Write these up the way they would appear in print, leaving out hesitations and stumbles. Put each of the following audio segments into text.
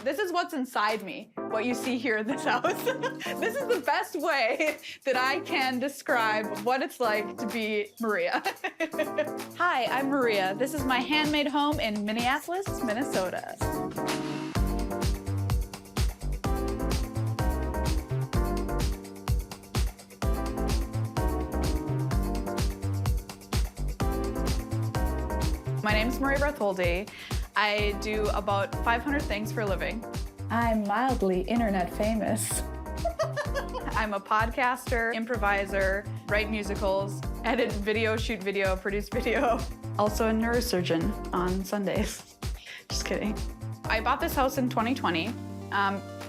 This is what's inside me, what you see here in this house. This is the best way that I can describe what it's like to be Maria. Hi, I'm Maria. This is my handmade home in Minneapolis, Minnesota. My name's Maria Bartholdi. I do about 500 things for a living. I'm mildly internet famous. I'm a podcaster, improviser, write musicals, edit video, shoot video, produce video. Also a neurosurgeon on Sundays. Just kidding. I bought this house in 2020,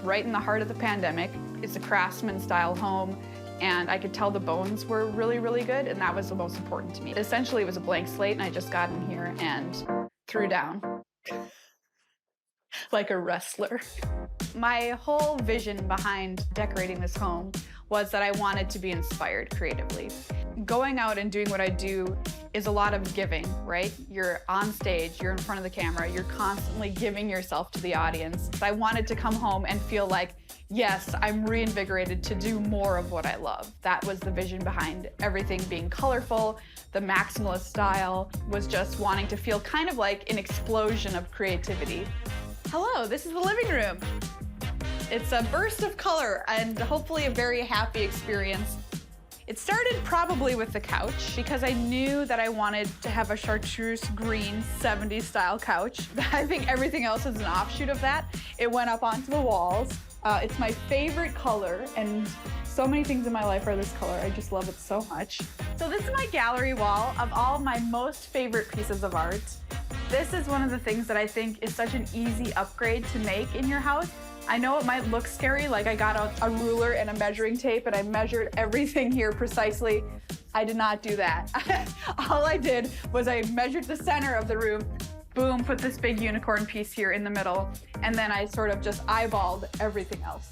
right in the heart of the pandemic. It's a craftsman style home, and I could tell the bones were really, really good, and that was the most important to me. Essentially, it was a blank slate, and I just got in here and threw down like a wrestler. My whole vision behind decorating this home was that I wanted to be inspired creatively. Going out and doing what I do is a lot of giving, right? You're on stage, you're in front of the camera, you're constantly giving yourself to the audience. I wanted to come home and feel like, yes, I'm reinvigorated to do more of what I love. That was the vision behind everything being colorful. The maximalist style was just wanting to feel kind of like an explosion of creativity. Hello, this is the living room. It's a burst of color and hopefully a very happy experience. It started probably with the couch because I knew that I wanted to have a chartreuse green 70s style couch. I think everything else is an offshoot of that. It went up onto the walls. It's my favorite color, and so many things in my life are this color. I just love it so much. So this is my gallery wall of all my most favorite pieces of art. This is one of the things that I think is such an easy upgrade to make in your house. I know it might look scary, like I got out a ruler and a measuring tape and I measured everything here precisely. I did not do that. All I did was I measured the center of the room, boom, put this big unicorn piece here in the middle, and then I sort of just eyeballed everything else.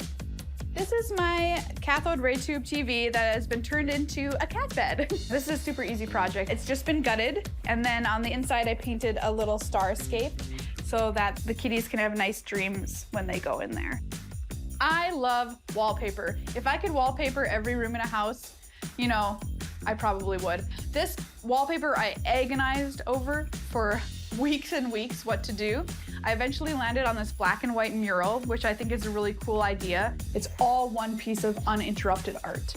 This is my cathode ray tube TV that has been turned into a cat bed. This is a super easy project. It's just been gutted, and then on the inside I painted a little starscape so that the kitties can have nice dreams when they go in there. I love wallpaper. If I could wallpaper every room in a house, you know, I probably would. This wallpaper I agonized over for weeks and weeks what to do. I eventually landed on this black and white mural, which I think is a really cool idea. It's all one piece of uninterrupted art.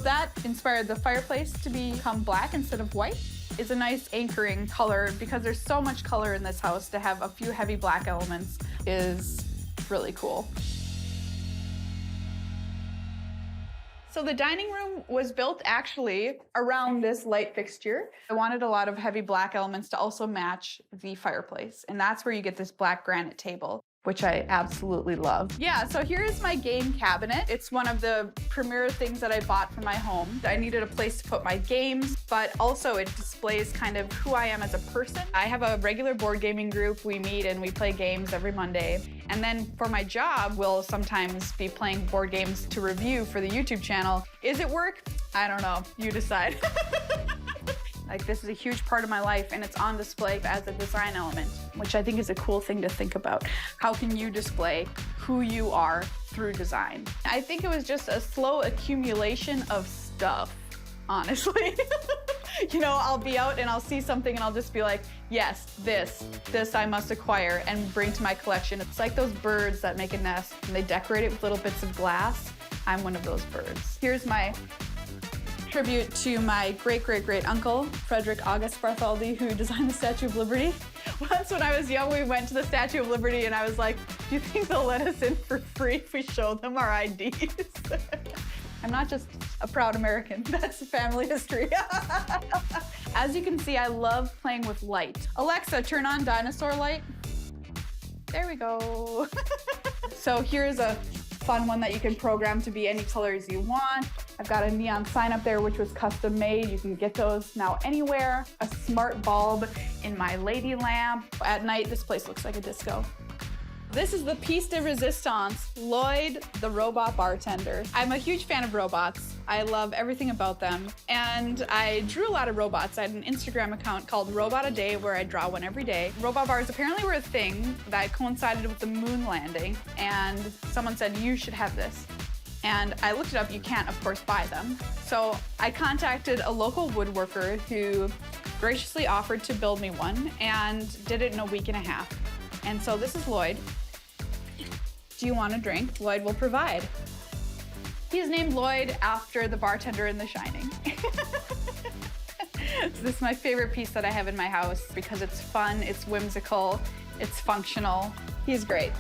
That inspired the fireplace to become black instead of white. It's a nice anchoring color because there's so much color in this house. To have a few heavy black elements is really cool. So the dining room was built actually around this light fixture. I wanted a lot of heavy black elements to also match the fireplace. And that's where you get this black granite table, which I absolutely love. Yeah, so here's my game cabinet. It's one of the premier things that I bought for my home. I needed a place to put my games, but also it displays kind of who I am as a person. I have a regular board gaming group. We meet and we play games every Monday. And then for my job, we'll sometimes be playing board games to review for the YouTube channel. Is it work? I don't know, you decide. Like, this is a huge part of my life, and it's on display as a design element, which I think is a cool thing to think about. How can you display who you are through design? I think it was just a slow accumulation of stuff, honestly. You know, I'll be out and I'll see something and I'll just be like, yes, this I must acquire and bring to my collection. It's like those birds that make a nest and they decorate it with little bits of glass. I'm one of those birds. Here's my tribute to my great uncle, Frederick August Bartholdi, who designed the Statue of Liberty. Once when I was young, we went to the Statue of Liberty and I was like, do you think they'll let us in for free if we show them our IDs? I'm not just a proud American, that's family history. As you can see, I love playing with light. Alexa, turn on dinosaur light. There we go. So here's a fun one that you can program to be any colors you want. I've got a neon sign up there which was custom made. You can get those now anywhere. A smart bulb in my lady lamp. At night, this place looks like a disco. This is the piece de resistance, Lloyd, the robot bartender. I'm a huge fan of robots. I love everything about them. And I drew a lot of robots. I had an Instagram account called Robot a Day where I draw one every day. Robot bars apparently were a thing that coincided with the moon landing. And someone said, you should have this. And I looked it up. You can't, of course, buy them. So I contacted a local woodworker who graciously offered to build me one and did it in a week and a half. And so this is Lloyd. Do you want a drink? Lloyd will provide. He's named Lloyd after the bartender in The Shining. This is my favorite piece that I have in my house because it's fun, it's whimsical, it's functional. He's great.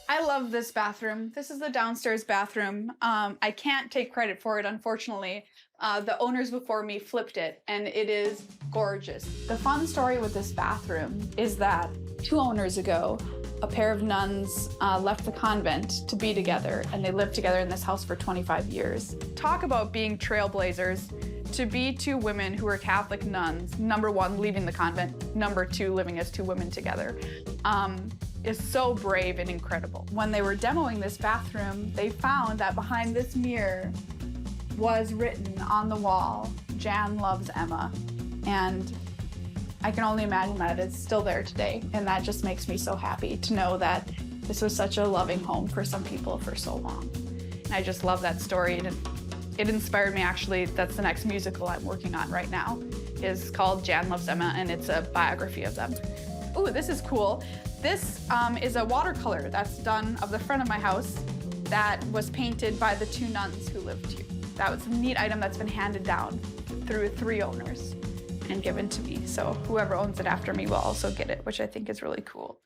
I love this bathroom. This is the downstairs bathroom. I can't take credit for it, unfortunately. The owners before me flipped it, and it is gorgeous. The fun story with this bathroom is that 2 owners ago, a pair of nuns left the convent to be together, and they lived together in this house for 25 years. Talk about being trailblazers. To be 2 women who are Catholic nuns, number 1, leaving the convent, number 2, living as 2 women together, is so brave and incredible. When they were demoing this bathroom, they found that behind this mirror was written on the wall, Jan loves Emma. And I can only imagine that it's still there today. And that just makes me so happy to know that this was such a loving home for some people for so long. And I just love that story. And it inspired me, actually. That's the next musical I'm working on right now. It's called Jan Loves Emma, and it's a biography of them. Ooh, this is cool. This is a watercolor that's done of the front of my house that was painted by the 2 nuns who lived here. That was a neat item that's been handed down through 3 owners and given to me. So whoever owns it after me will also get it, which I think is really cool.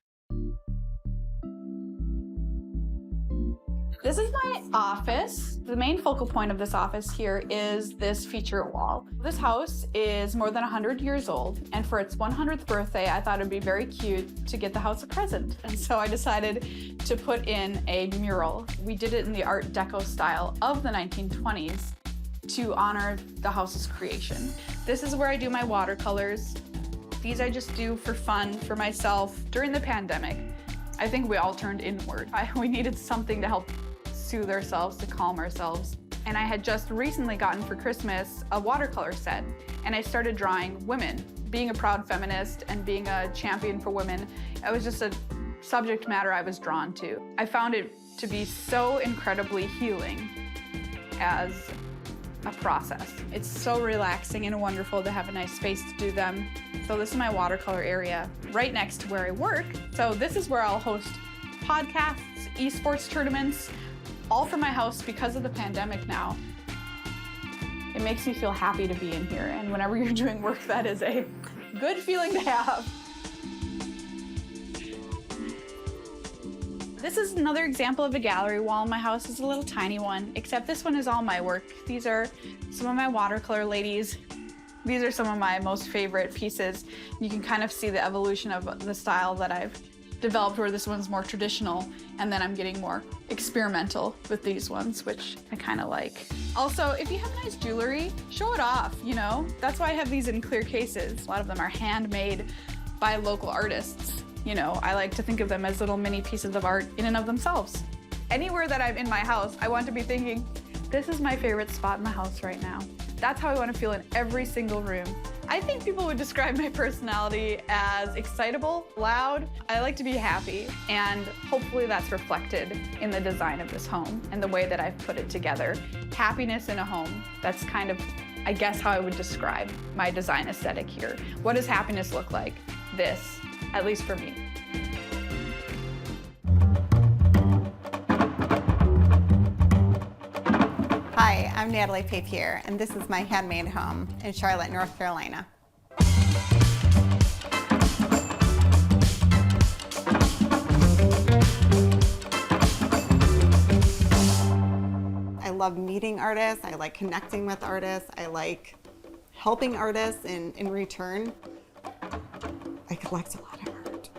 This is my office. The main focal point of this office here is this feature wall. This house is more than 100 years old, and for its 100th birthday, I thought it'd be very cute to get the house a present. And so I decided to put in a mural. We did it in the Art Deco style of the 1920s to honor the house's creation. This is where I do my watercolors. These I just do for fun, for myself. During the pandemic, I think we all turned inward. We needed something to help soothe ourselves, to calm ourselves. And I had just recently gotten for Christmas a watercolor set, and I started drawing women. Being a proud feminist and being a champion for women, it was just a subject matter I was drawn to. I found it to be so incredibly healing as a process. It's so relaxing and wonderful to have a nice space to do them. So this is my watercolor area right next to where I work. So this is where I'll host podcasts, esports tournaments, all from my house because of the pandemic now. It makes me feel happy to be in here, and whenever you're doing work, that is a good feeling to have. This is another example of a gallery wall. My house is a little tiny one, except this one is all my work. These are some of my watercolor ladies. These are some of my most favorite pieces. You can kind of see the evolution of the style that I've developed, where this one's more traditional, and then I'm getting more experimental with these ones, which I kind of like. Also, if you have nice jewelry, show it off, you know? That's why I have these in clear cases. A lot of them are handmade by local artists. You know, I like to think of them as little mini pieces of art in and of themselves. Anywhere that I'm in my house, I want to be thinking, this is my favorite spot in the house right now. That's how I want to feel in every single room. I think people would describe my personality as excitable, loud. I like to be happy, and hopefully that's reflected in the design of this home and the way that I've put it together. Happiness in a home, that's kind of, I guess, how I would describe my design aesthetic here. What does happiness look like? This, at least for me. Hi, I'm Natalie Papier, and this is my handmade home in Charlotte, North Carolina. I love meeting artists, I like connecting with artists, I like helping artists in return. I collect a lot of art.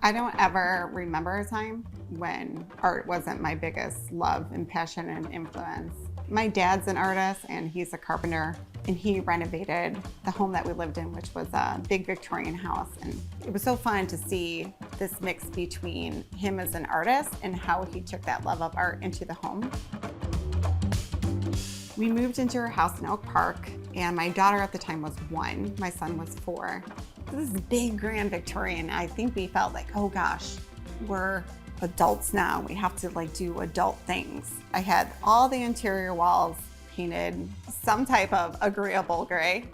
I don't ever remember a time when art wasn't my biggest love and passion and influence. My dad's an artist and he's a carpenter, and he renovated the home that we lived in, which was a big Victorian house. And it was so fun to see this mix between him as an artist and how he took that love of art into the home. We moved into our house in Oak Park, and my daughter at the time was 1, my son was 4. This is big, grand Victorian. I think we felt like, oh gosh, we're adults now. We have to like do adult things. I had all the interior walls painted some type of agreeable gray.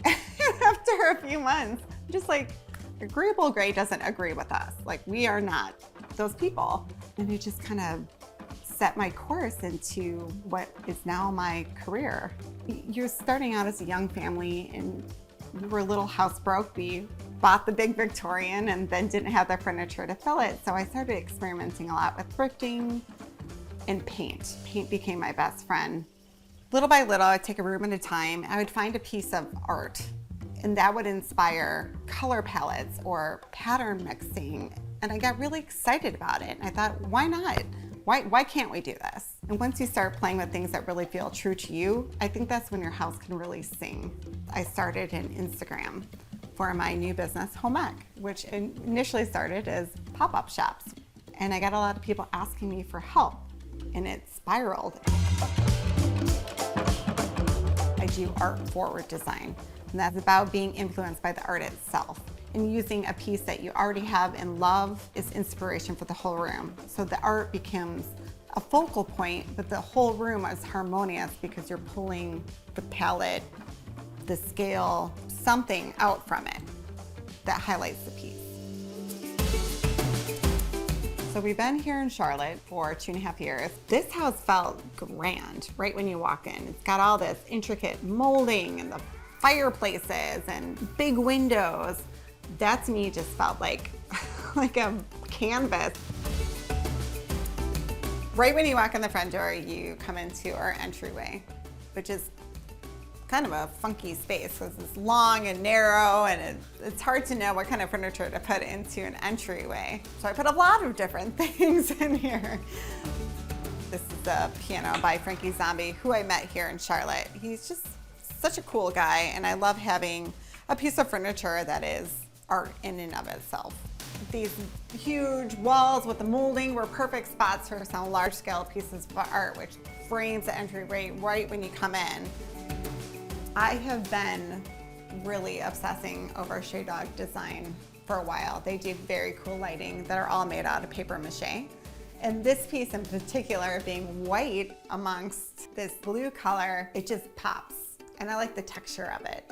After a few months, I'm just like, agreeable gray doesn't agree with us. Like, we are not those people. And it just kind of set my course into what is now my career. You're starting out as a young family and we were a little house broke. We bought the big Victorian and then didn't have the furniture to fill it. So I started experimenting a lot with thrifting and paint. Paint became my best friend. Little by little, I'd take a room at a time. I would find a piece of art and that would inspire color palettes or pattern mixing. And I got really excited about it. And I thought, why not? Why can't we do this? And once you start playing with things that really feel true to you, I think that's when your house can really sing. I started an Instagram for my new business, Home Ec, which initially started as pop-up shops. And I got a lot of people asking me for help, and it spiraled. I do art-forward design, and that's about being influenced by the art itself. And using a piece that you already have and love is inspiration for the whole room. So the art becomes a focal point, but the whole room is harmonious because you're pulling the palette, the scale, something out from it that highlights the piece. So we've been here in Charlotte for 2.5 years. This house felt grand right when you walk in. It's got all this intricate molding and the fireplaces and big windows. That to me just felt like a canvas. Right when you walk in the front door, you come into our entryway, which is kind of a funky space because it's long and narrow and it's hard to know what kind of furniture to put into an entryway. So I put a lot of different things in here. This is a piano by Frankie Zombie, who I met here in Charlotte. He's just such a cool guy, and I love having a piece of furniture that is art in and of itself. These huge walls with the molding were perfect spots for some large-scale pieces of art, which frames the entryway right when you come in. I have been really obsessing over Chez Dog design for a while. They do very cool lighting that are all made out of paper mache. And this piece in particular, being white amongst this blue color, it just pops. And I like the texture of it.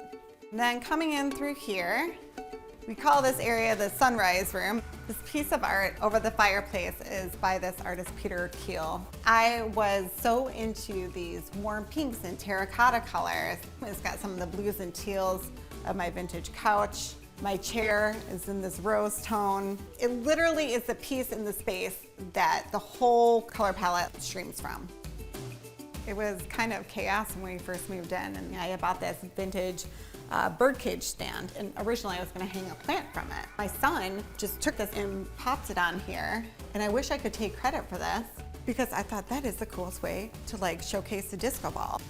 And then coming in through here, we call this area the sunrise room. This piece of art over the fireplace is by this artist, Peter Keel. I was so into these warm pinks and terracotta colors. It's got some of the blues and teals of my vintage couch. My chair is in this rose tone. It literally is the piece in the space that the whole color palette streams from. It was kind of chaos when we first moved in, and I bought this vintage birdcage stand, and originally I was going to hang a plant from it. My son just took this and popped it on here, and I wish I could take credit for this because I thought that is the coolest way to like showcase a disco ball.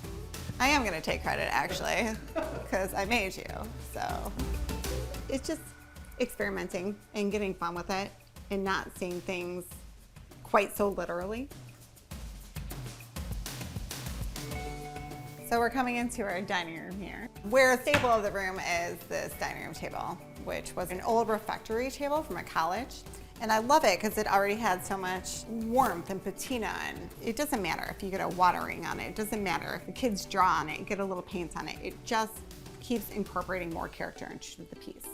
I am going to take credit actually because I made you. So it's just experimenting and getting fun with it and not seeing things quite so literally. So we're coming into our dining room here, where a staple of the room is this dining room table, which was an old refectory table from a college. And I love it because it already had so much warmth and patina, and it doesn't matter if you get a watering on it. It doesn't matter if the kids draw on it, get a little paint on it. It just keeps incorporating more character into the piece.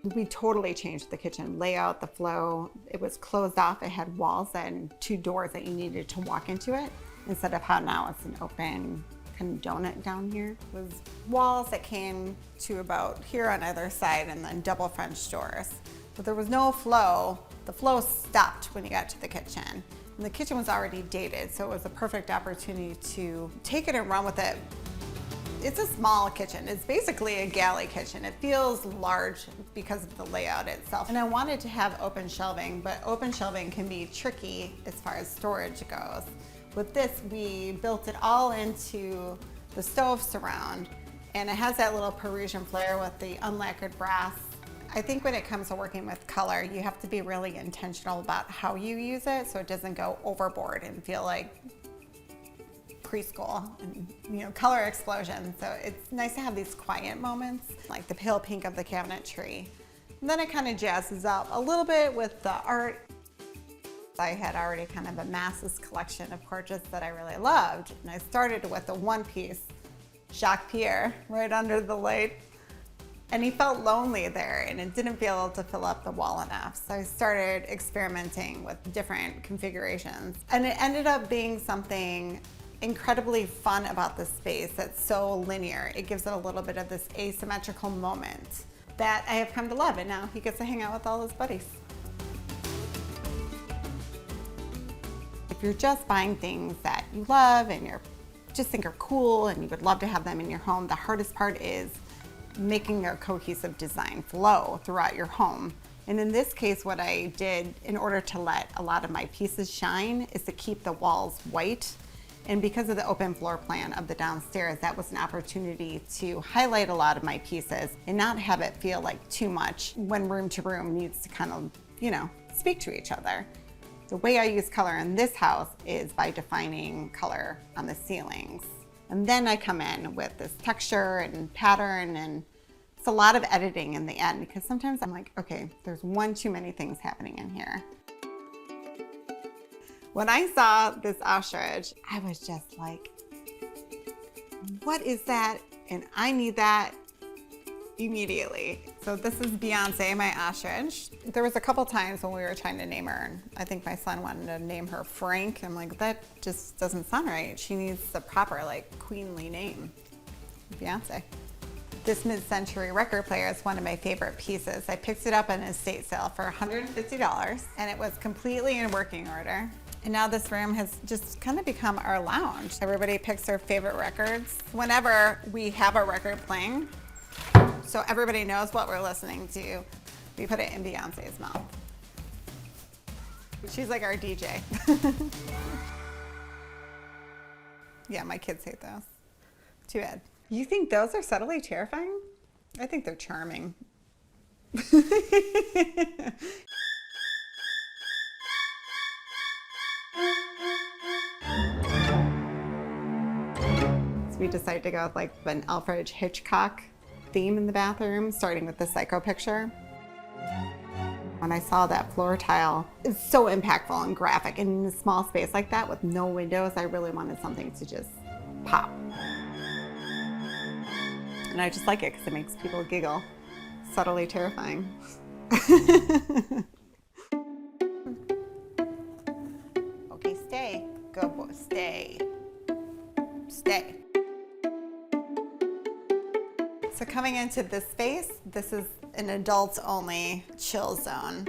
We totally changed the kitchen layout, the flow. It was closed off. It had walls and 2 doors that you needed to walk into it, instead of how now it's an open kind of donut down here. It was walls that came to about here on either side and then double French doors. But there was no flow. The flow stopped when you got to the kitchen. And the kitchen was already dated, so it was a perfect opportunity to take it and run with it. It's a small kitchen. It's basically a galley kitchen. It feels large because of the layout itself. And I wanted to have open shelving, but open shelving can be tricky as far as storage goes. With this, we built it all into the stove surround, and it has that little Parisian flair with the unlacquered brass. I think when it comes to working with color, you have to be really intentional about how you use it so it doesn't go overboard and feel like preschool and color explosion. So it's nice to have these quiet moments, like the pale pink of the cabinetry. And then it kind of jazzes up a little bit with the art. I had already kind of amassed this collection of portraits that I really loved. And I started with a one-piece Jacques Pierre right under the light. And he felt lonely there and it didn't feel able to fill up the wall enough. So I started experimenting with different configurations. And it ended up being something incredibly fun about this space that's so linear. It gives it a little bit of this asymmetrical moment that I have come to love. And now he gets to hang out with all his buddies. If you're just buying things that you love and you just think are cool and you would love to have them in your home, the hardest part is making a cohesive design flow throughout your home. And in this case, what I did in order to let a lot of my pieces shine is to keep the walls white. And because of the open floor plan of the downstairs, that was an opportunity to highlight a lot of my pieces and not have it feel like too much when room to room needs to kind of, speak to each other. The way I use color in this house is by defining color on the ceilings. And then I come in with this texture and pattern, and it's a lot of editing in the end because sometimes I'm like, okay, there's one too many things happening in here. When I saw this ostrich, I was just like, what is that? And I need that immediately. So this is Beyonce, my ostrich. There was a couple times when we were trying to name her, and I think my son wanted to name her Frank. I'm like, that just doesn't sound right. She needs the proper, queenly name, Beyonce. This mid-century record player is one of my favorite pieces. I picked it up at an estate sale for $150, and it was completely in working order. And now this room has just kind of become our lounge. Everybody picks their favorite records. Whenever we have a record playing, so everybody knows what we're listening to, we put it in Beyonce's mouth. She's like our DJ. Yeah, my kids hate those. Too bad. You think those are subtly terrifying? I think they're charming. So we decided to go with an Alfred Hitchcock theme in the bathroom, starting with the Psycho picture. When I saw that floor tile, it's so impactful and graphic. And in a small space like that with no windows, I really wanted something to just pop. And I just like it because it makes people giggle. Subtly terrifying. Okay, stay. Go, boy. Stay. Stay. So coming into this space, this is an adults-only chill zone.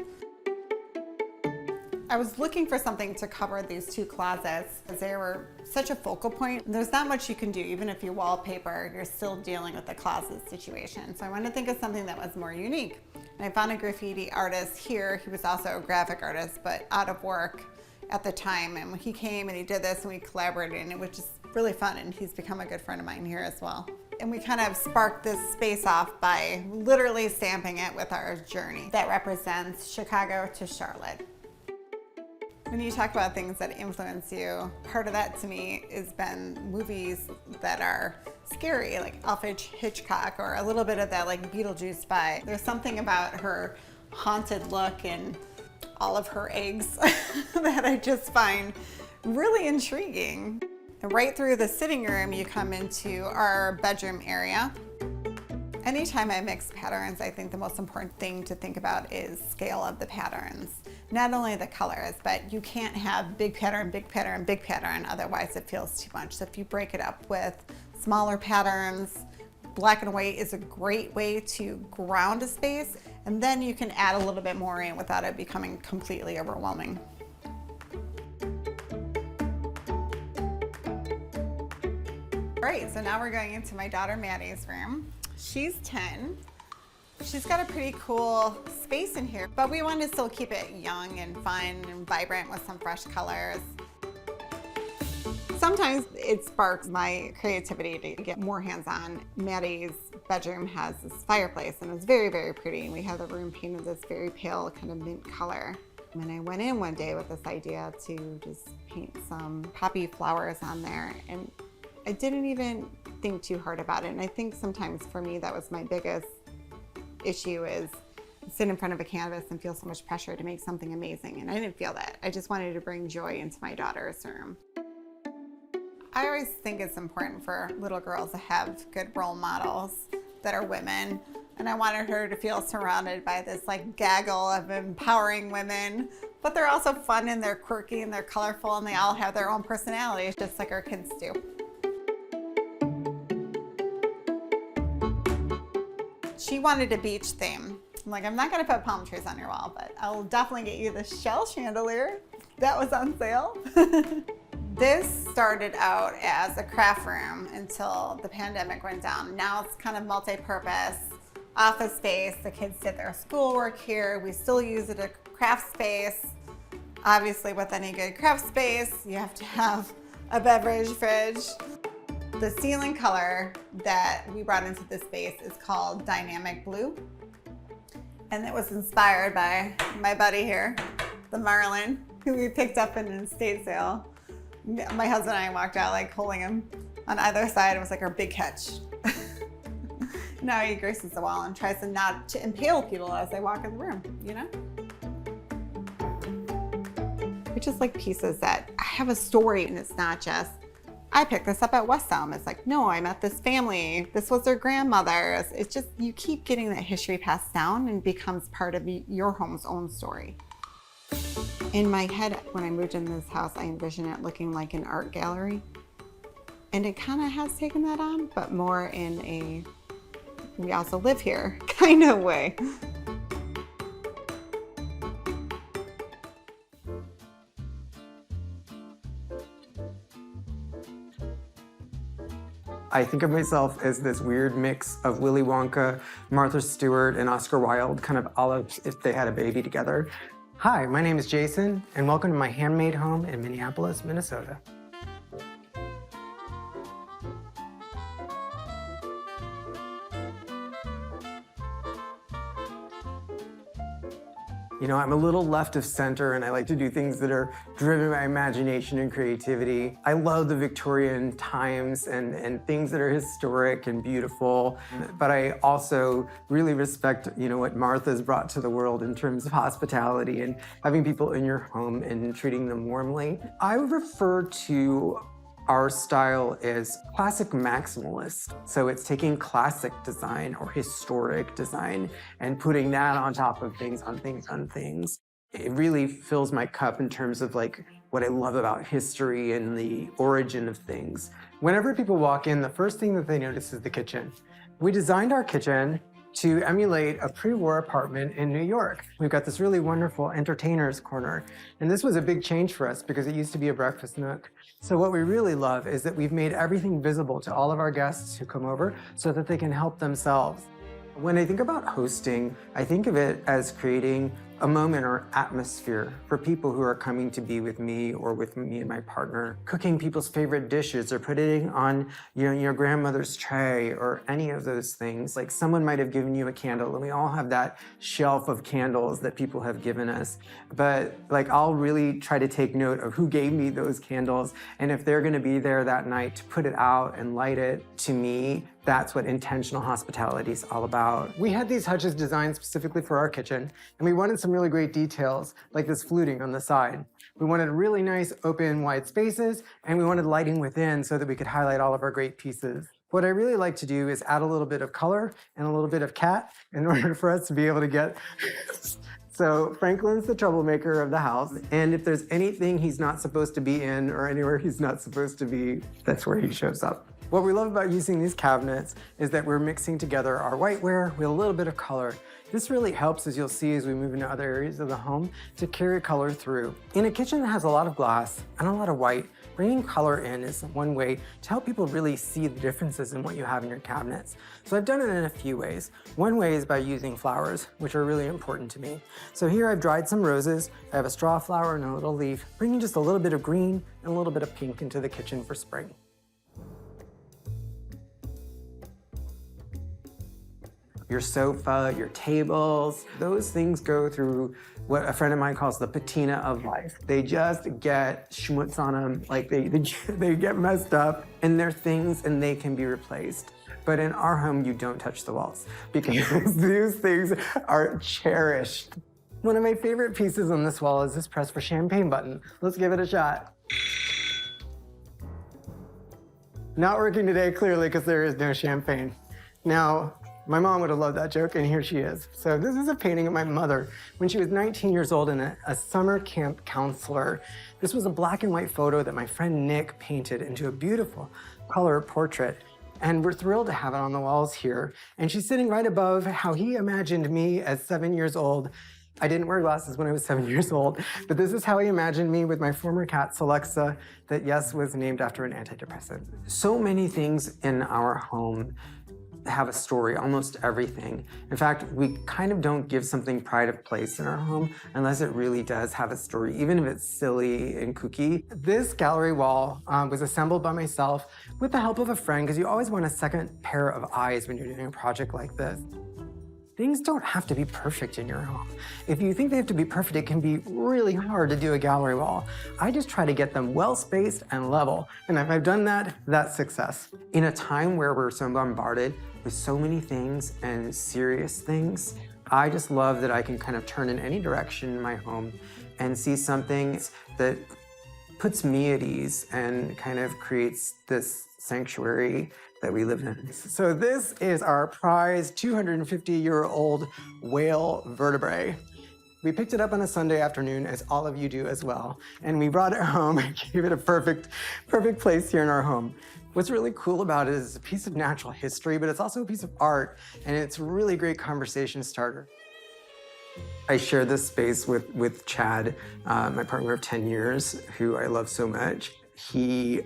I was looking for something to cover these two closets because they were such a focal point. There's not much you can do. Even if you wallpaper, you're still dealing with the closet situation. So I wanted to think of something that was more unique. And I found a graffiti artist here. He was also a graphic artist, but out of work at the time. And he came and he did this and we collaborated, and it was just really fun. And he's become a good friend of mine here as well. And we kind of sparked this space off by literally stamping it with our journey that represents Chicago to Charlotte. When you talk about things that influence you, part of that to me has been movies that are scary, like Alfred Hitchcock, or a little bit of that Beetlejuice vibe. There's something about her haunted look and all of her eggs that I just find really intriguing. And right through the sitting room, you come into our bedroom area. Anytime I mix patterns, I think the most important thing to think about is scale of the patterns. Not only the colors, but you can't have big pattern, big pattern, big pattern, otherwise it feels too much. So if you break it up with smaller patterns, black and white is a great way to ground a space, and then you can add a little bit more in without it becoming completely overwhelming. Right, so now we're going into my daughter Maddie's room. She's 10. She's got a pretty cool space in here, but we wanted to still keep it young and fun and vibrant with some fresh colors. Sometimes it sparks my creativity to get more hands-on. Maddie's bedroom has this fireplace and it's very, very pretty. And we have the room painted this very pale kind of mint color. And I went in one day with this idea to just paint some poppy flowers on there. And I didn't even think too hard about it. And I think sometimes for me, that was my biggest issue, is sit in front of a canvas and feel so much pressure to make something amazing. And I didn't feel that. I just wanted to bring joy into my daughter's room. I always think it's important for little girls to have good role models that are women. And I wanted her to feel surrounded by this like gaggle of empowering women, but they're also fun and they're quirky and they're colorful and they all have their own personalities, just like our kids do. She wanted a beach theme. I'm like, I'm not gonna put palm trees on your wall, but I'll definitely get you the shell chandelier. That was on sale. This started out as a craft room until the pandemic went down. Now it's kind of multi-purpose office space. The kids did their schoolwork here. We still use it as a craft space. Obviously, with any good craft space, you have to have a beverage fridge. The ceiling color that we brought into this space is called Dynamic Blue. And it was inspired by my buddy here, the Marlin, who we picked up in an estate sale. My husband and I walked out like holding him on either side. It was like our big catch. Now he graces the wall and tries to not to impale people as they walk in the room, you know? I just like pieces that have a story, and it's not just, I picked this up at West Elm. It's like, no, I met this family. This was their grandmother. It's just, you keep getting that history passed down and becomes part of your home's own story. In my head, when I moved into this house, I envisioned it looking like an art gallery. And it kind of has taken that on, but more in a, we also live here kind of way. I think of myself as this weird mix of Willy Wonka, Martha Stewart, and Oscar Wilde, kind of all of if they had a baby together. Hi, my name is Jason, and welcome to my handmade home in Minneapolis, Minnesota. You know, I'm a little left of center, and I like to do things that are driven by imagination and creativity. I love the Victorian times and things that are historic and beautiful, but I also really respect, you know, what Martha's brought to the world in terms of hospitality and having people in your home and treating them warmly. I would refer to our style is classic maximalist. So it's taking classic design or historic design and putting that on top of things, on things, on things. It really fills my cup in terms of like what I love about history and the origin of things. Whenever people walk in, the first thing that they notice is the kitchen. We designed our kitchen to emulate a pre-war apartment in New York. We've got this really wonderful entertainer's corner. And this was a big change for us because it used to be a breakfast nook. So what we really love is that we've made everything visible to all of our guests who come over so that they can help themselves. When I think about hosting, I think of it as creating a moment or atmosphere for people who are coming to be with me or with me and my partner, cooking people's favorite dishes or putting on your grandmother's tray or any of those things. Like someone might have given you a candle, and we all have that shelf of candles that people have given us. But like I'll really try to take note of who gave me those candles, and if they're gonna be there that night to put it out and light it. To me, that's what intentional hospitality is all about. We had these hutches designed specifically for our kitchen, and we wanted some really great details, like this fluting on the side. We wanted really nice, open, wide spaces, and we wanted lighting within so that we could highlight all of our great pieces. What I really like to do is add a little bit of color and a little bit of cat in order for us to be able to get... So Franklin's the troublemaker of the house, and if there's anything he's not supposed to be in or anywhere he's not supposed to be, that's where he shows up. What we love about using these cabinets is that we're mixing together our whiteware with a little bit of color. This really helps, as you'll see as we move into other areas of the home, to carry color through. In a kitchen that has a lot of glass and a lot of white, bringing color in is one way to help people really see the differences in what you have in your cabinets. So I've done it in a few ways. One way is by using flowers, which are really important to me. So here I've dried some roses, I have a straw flower and a little leaf, bringing just a little bit of green and a little bit of pink into the kitchen for spring. Your sofa, your tables, those things go through what a friend of mine calls the patina of life. They just get schmutz on them, like they get messed up, and they're things and they can be replaced. But in our home, you don't touch the walls because these things are cherished. One of my favorite pieces on this wall is this press for champagne button. Let's give it a shot. Not working today, clearly, because there is no champagne. Now, my mom would have loved that joke, and here she is. So this is a painting of my mother when she was 19 years old and a summer camp counselor. This was a black and white photo that my friend Nick painted into a beautiful color portrait. And we're thrilled to have it on the walls here. And she's sitting right above how he imagined me as 7 years old. I didn't wear glasses when I was 7 years old, but this is how he imagined me with my former cat, Celexa, that, yes, was named after an antidepressant. So many things in our home have a story, almost everything. In fact, we kind of don't give something pride of place in our home unless it really does have a story, even if it's silly and kooky. This gallery wall was assembled by myself with the help of a friend, because you always want a second pair of eyes when you're doing a project like this. Things don't have to be perfect in your home. If you think they have to be perfect, it can be really hard to do a gallery wall. I just try to get them well spaced and level. And if I've done that, that's success. In a time where we're so bombarded with so many things and serious things, I just love that I can kind of turn in any direction in my home and see something that puts me at ease and kind of creates this sanctuary that we live in. So this is our prized 250-year-old whale vertebrae. We picked it up on a Sunday afternoon, as all of you do as well, and we brought it home and gave it a perfect place here in our home. What's really cool about it is it's a piece of natural history, but it's also a piece of art, and it's a really great conversation starter. I share this space with Chad, my partner of 10 years, who I love so much. He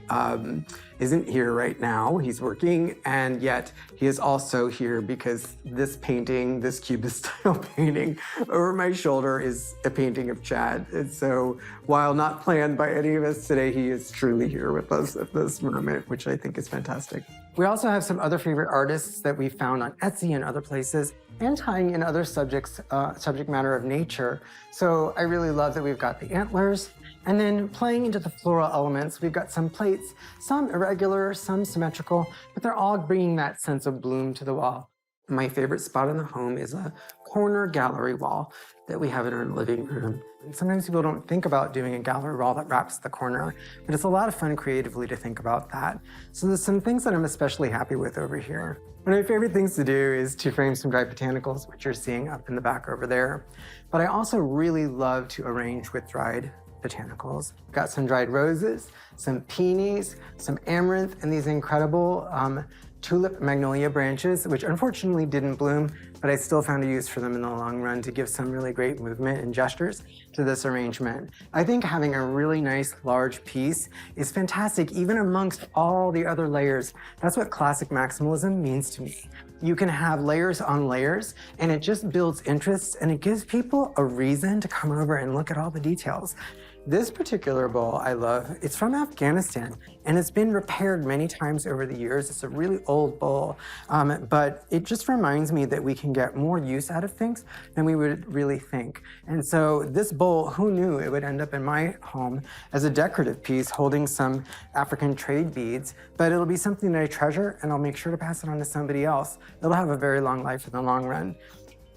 isn't here right now, he's working, and yet he is also here because this painting, this cubist style painting over my shoulder is a painting of Chad. And so while not planned by any of us today, he is truly here with us at this moment, which I think is fantastic. We also have some other favorite artists that we found on Etsy and other places, and tying in other subject matter of nature. So I really love that we've got the antlers, and then playing into the floral elements, we've got some plates, some irregular, some symmetrical, but they're all bringing that sense of bloom to the wall. My favorite spot in the home is a corner gallery wall that we have in our living room. And sometimes people don't think about doing a gallery wall that wraps the corner, but it's a lot of fun creatively to think about that. So there's some things that I'm especially happy with over here. One of my favorite things to do is to frame some dried botanicals, which you're seeing up in the back over there. But I also really love to arrange with dried botanicals. Got some dried roses, some peonies, some amaranth, and these incredible tulip magnolia branches, which unfortunately didn't bloom, but I still found a use for them in the long run to give some really great movement and gestures to this arrangement. I think having a really nice large piece is fantastic, even amongst all the other layers. That's what classic maximalism means to me. You can have layers on layers, and it just builds interest, and it gives people a reason to come over and look at all the details. This particular bowl I love. It's from Afghanistan, and it's been repaired many times over the years. It's a really old bowl, but it just reminds me that we can get more use out of things than we would really think. And so this bowl, who knew it would end up in my home as a decorative piece holding some African trade beads, but it'll be something that I treasure, and I'll make sure to pass it on to somebody else. It'll have a very long life in the long run.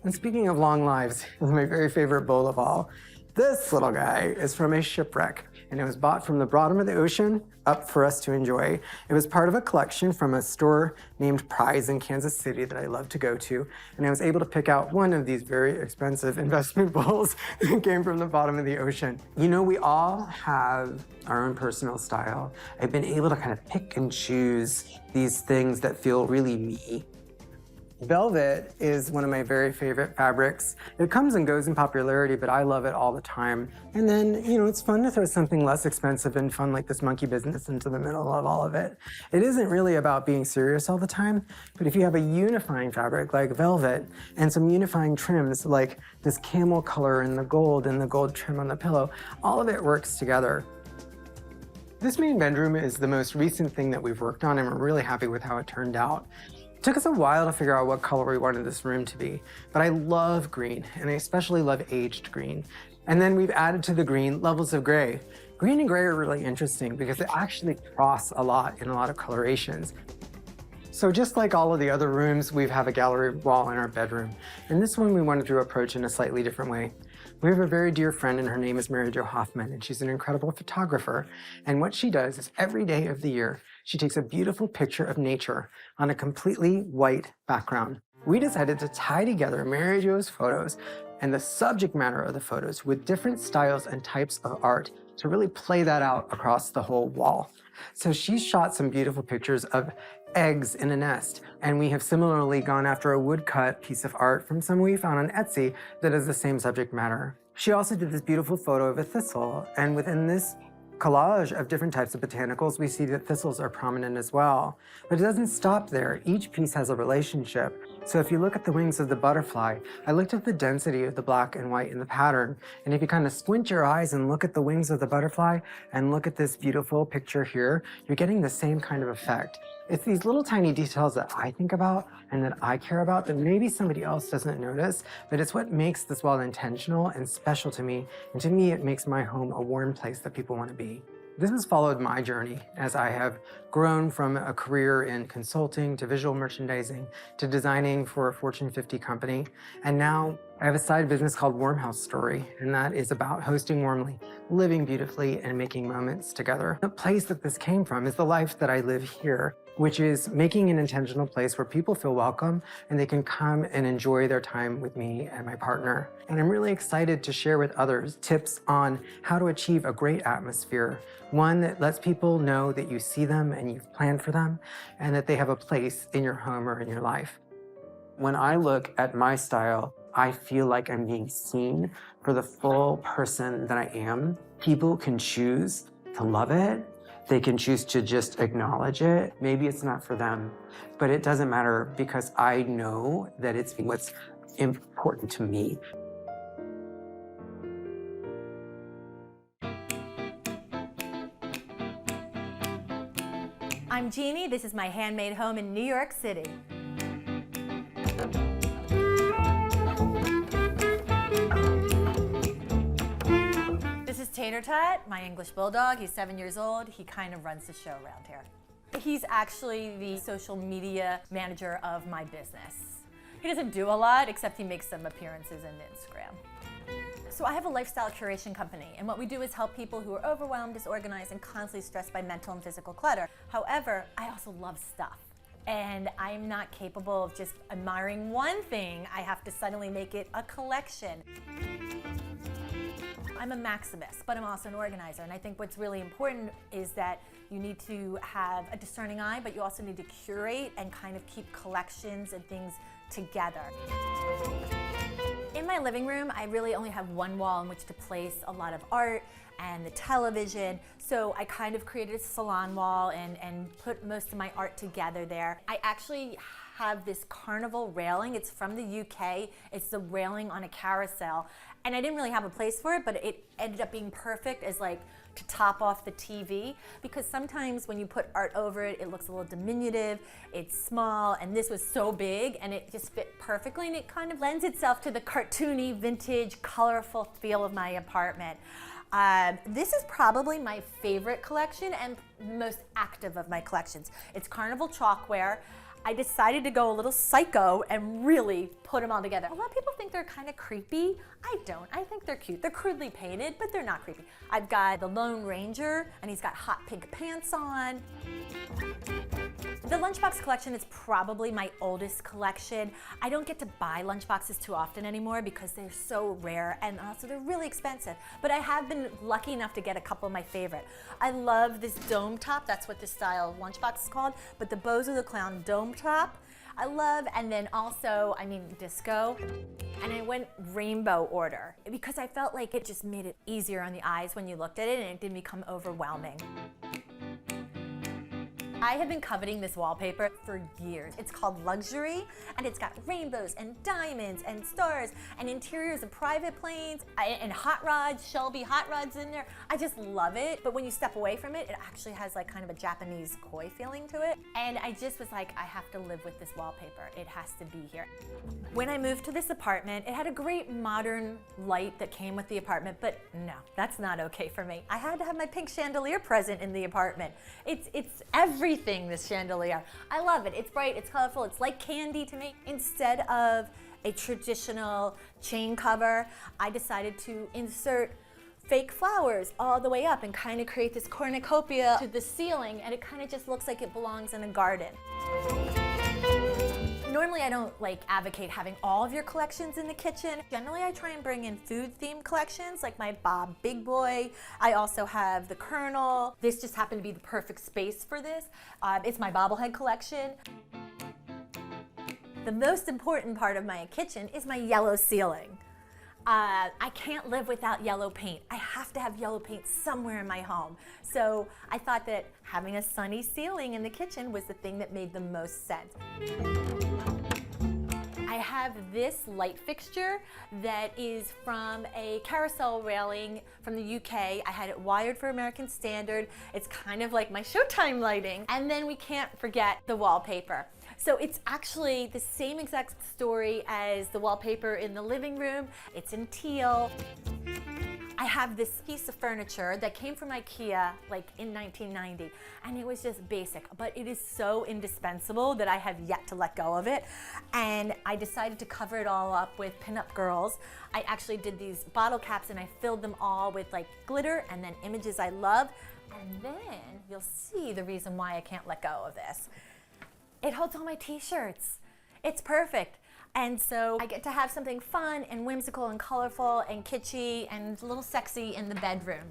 And speaking of long lives, my very favorite bowl of all, this little guy is from a shipwreck. and it was bought from the bottom of the ocean up for us to enjoy. It was part of a collection from a store named Prize in Kansas City that I love to go to, and I was able to pick out one of these very expensive investment bowls that came from the bottom of the ocean. You know, we all have our own personal style. I've been able to kind of pick and choose these things that feel really me. Velvet is one of my very favorite fabrics. It comes and goes in popularity, but I love it all the time. And then, you know, it's fun to throw something less expensive and fun like this monkey business into the middle of all of it. It isn't really about being serious all the time, but if you have a unifying fabric like velvet and some unifying trims like this camel color and the gold trim on the pillow, all of it works together. This main bedroom is the most recent thing that we've worked on, and we're really happy with how it turned out. It took us a while to figure out what color we wanted this room to be, but I love green, and I especially love aged green. And then we've added to the green levels of gray. Green and gray are really interesting because they actually cross a lot in a lot of colorations. So just like all of the other rooms, we have a gallery wall in our bedroom. And this one we wanted to approach in a slightly different way. We have a very dear friend, and her name is Mary Jo Hoffman, and she's an incredible photographer. And what she does is every day of the year, she takes a beautiful picture of nature on a completely white background. We decided to tie together Mary Jo's photos and the subject matter of the photos with different styles and types of art to really play that out across the whole wall. So she shot some beautiful pictures of eggs in a nest, and we have similarly gone after a woodcut piece of art from someone we found on Etsy that is the same subject matter. She also did this beautiful photo of a thistle, and within this collage of different types of botanicals, we see that thistles are prominent as well. But it doesn't stop there. Each piece has a relationship. So if you look at the wings of the butterfly, I looked at the density of the black and white in the pattern. And if you kind of squint your eyes and look at the wings of the butterfly and look at this beautiful picture here, you're getting the same kind of effect. It's these little tiny details that I think about and that I care about that maybe somebody else doesn't notice, but it's what makes this wall intentional and special to me. And to me, it makes my home a warm place that people want to be. This has followed my journey as I have grown from a career in consulting to visual merchandising to designing for a Fortune 50 company. And now I have a side business called Warm House Story, and that is about hosting warmly, living beautifully, and making moments together. The place that this came from is the life that I live here, which is making an intentional place where people feel welcome and they can come and enjoy their time with me and my partner. And I'm really excited to share with others tips on how to achieve a great atmosphere, one that lets people know that you see them and you've planned for them, and that they have a place in your home or in your life. When I look at my style, I feel like I'm being seen for the full person that I am. People can choose to love it. They can choose to just acknowledge it. Maybe it's not for them, but it doesn't matter because I know that it's what's important to me. I'm Jeannie. This is my handmade home in New York City. This is Tater Tot, my English bulldog. He's 7 years old. He kind of runs the show around here. He's actually the social media manager of my business. He doesn't do a lot, except he makes some appearances on Instagram. So I have a lifestyle curation company, and what we do is help people who are overwhelmed, disorganized, and constantly stressed by mental and physical clutter. However, I also love stuff, and I'm not capable of just admiring one thing. I have to suddenly make it a collection. I'm a maximist, but I'm also an organizer, and I think what's really important is that you need to have a discerning eye, but you also need to curate and kind of keep collections and things together. In my living room, I really only have one wall in which to place a lot of art and the television, so I kind of created a salon wall and put most of my art together there. I actually have this carnival railing. It's from the UK. It's the railing on a carousel, and I didn't really have a place for it, but it ended up being perfect as like to top off the TV, because sometimes when you put art over it, it looks a little diminutive, it's small, and this was so big and it just fit perfectly, and it kind of lends itself to the cartoony, vintage, colorful feel of my apartment. This is probably my favorite collection and most active of my collections. It's Carnival Chalkware. I decided to go a little psycho and really put them all together. A lot of people think they're kind of creepy. I don't. I think they're cute. They're crudely painted, but they're not creepy. I've got the Lone Ranger, and he's got hot pink pants on. The lunchbox collection is probably my oldest collection. I don't get to buy lunchboxes too often anymore because they're so rare, and also they're really expensive. But I have been lucky enough to get a couple of my favorite. I love this dome top. That's what this style of lunchbox is called. But the Bozo the Clown dome top, I love. And then also, disco. And I went rainbow order because I felt like it just made it easier on the eyes when you looked at it and it didn't become overwhelming. I have been coveting this wallpaper for years. It's called Luxury, and it's got rainbows and diamonds and stars and interiors of private planes and hot rods, Shelby hot rods in there. I just love it. But when you step away from it, it actually has like kind of a Japanese koi feeling to it. And I just was like, I have to live with this wallpaper. It has to be here. When I moved to this apartment, it had a great modern light that came with the apartment, but no, that's not okay for me. I had to have my pink chandelier present in the apartment. It's everything, this chandelier. I love it. It's bright, it's colorful, it's like candy to me. Instead of a traditional chain cover, I decided to insert fake flowers all the way up and kind of create this cornucopia to the ceiling, and it kind of just looks like it belongs in a garden. Normally I don't advocate having all of your collections in the kitchen. Generally I try and bring in food themed collections like my Bob Big Boy. I also have the Colonel. This just happened to be the perfect space for this. It's my bobblehead collection. The most important part of my kitchen is my yellow ceiling. I can't live without yellow paint. I have to have yellow paint somewhere in my home. So I thought that having a sunny ceiling in the kitchen was the thing that made the most sense. I have this light fixture that is from a carousel railing from the UK. I had it wired for American Standard. It's kind of like my Showtime lighting. And then we can't forget the wallpaper. So it's actually the same exact story as the wallpaper in the living room. It's in teal. I have this piece of furniture that came from IKEA in 1990, and it was just basic, but it is so indispensable that I have yet to let go of it. And I decided to cover it all up with pinup girls. I actually did these bottle caps and I filled them all with glitter and then images I love. And then you'll see the reason why I can't let go of this. It holds all my t-shirts. It's perfect. And so I get to have something fun and whimsical and colorful and kitschy and a little sexy in the bedroom.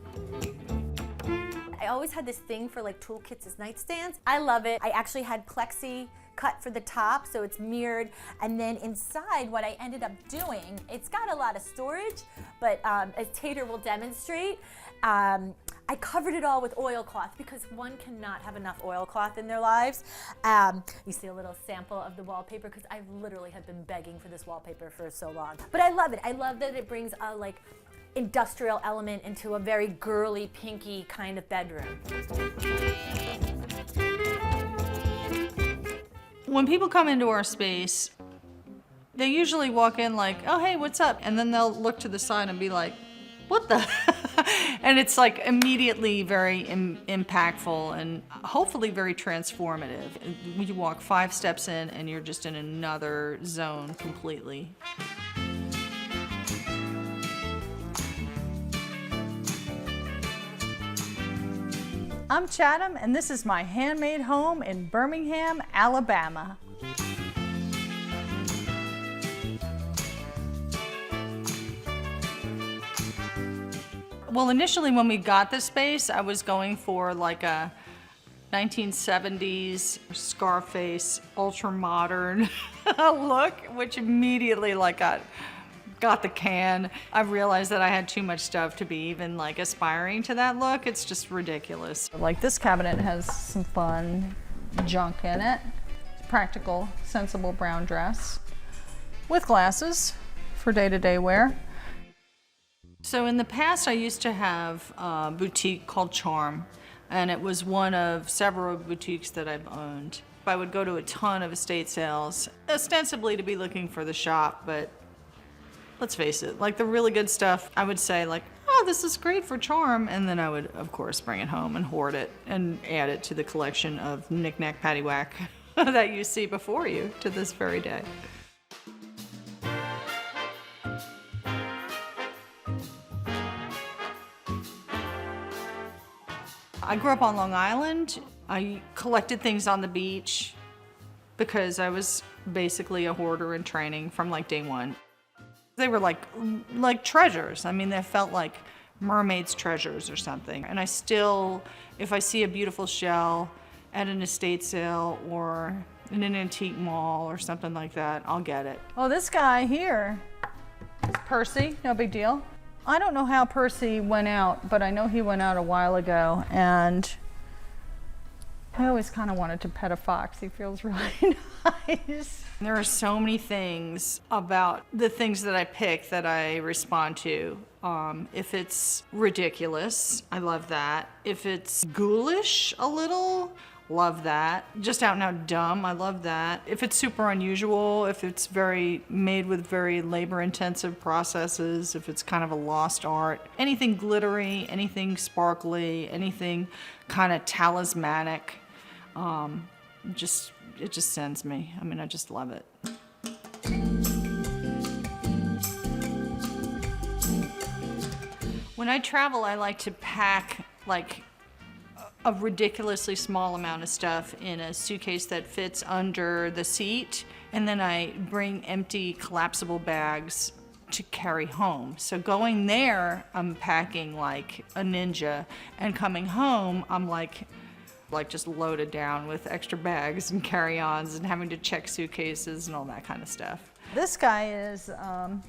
I always had this thing for toolkits as nightstands. I love it. I actually had plexi cut for the top so it's mirrored, and then inside what I ended up doing, it's got a lot of storage, but as Tater will demonstrate, I covered it all with oilcloth because one cannot have enough oilcloth in their lives. You see a little sample of the wallpaper because I literally have been begging for this wallpaper for so long. But I love it. I love that it brings a industrial element into a very girly, pinky kind of bedroom. When people come into our space, they usually walk in oh, hey, what's up? And then they'll look to the side and be like, what the? And it's immediately very impactful and hopefully very transformative. You walk 5 steps in and you're just in another zone completely. I'm Chatham, and this is my handmade home in Birmingham, Alabama. Well, initially when we got this space, I was going for a 1970s Scarface, ultra modern look, which immediately got the can. I realized that I had too much stuff to be even aspiring to that look. It's just ridiculous. This cabinet has some fun junk in it. Practical, sensible brown dress with glasses for day-to-day wear. So in the past, I used to have a boutique called Charm, and it was one of several boutiques that I've owned. I would go to a ton of estate sales, ostensibly to be looking for the shop, but let's face it, the really good stuff, I would say oh, this is great for Charm, and then I would, of course, bring it home and hoard it and add it to the collection of knick-knack, paddywhack that you see before you to this very day. I grew up on Long Island. I collected things on the beach because I was basically a hoarder in training from like day one. They were like treasures. I mean, they felt like mermaid's treasures or something. And I still, if I see a beautiful shell at an estate sale or in an antique mall or something like that, I'll get it. Oh, this guy here, Percy, no big deal. I don't know how Percy went out, but I know he went out a while ago, and I always kind of wanted to pet a fox. He feels really nice. There are so many things about the things that I pick that I respond to. If it's ridiculous, I love that. If it's ghoulish a little, love that. Just out and out dumb, I love that. If it's super unusual, if it's made with very labor-intensive processes, if it's kind of a lost art, anything glittery, anything sparkly, anything kind of talismanic, it just sends me. I mean, I just love it. When I travel, I like to pack like a ridiculously small amount of stuff in a suitcase that fits under the seat, and then I bring empty collapsible bags to carry home. So going there, I'm packing like a ninja, and coming home, I'm like just loaded down with extra bags and carry-ons and having to check suitcases and all that kind of stuff. This guy is,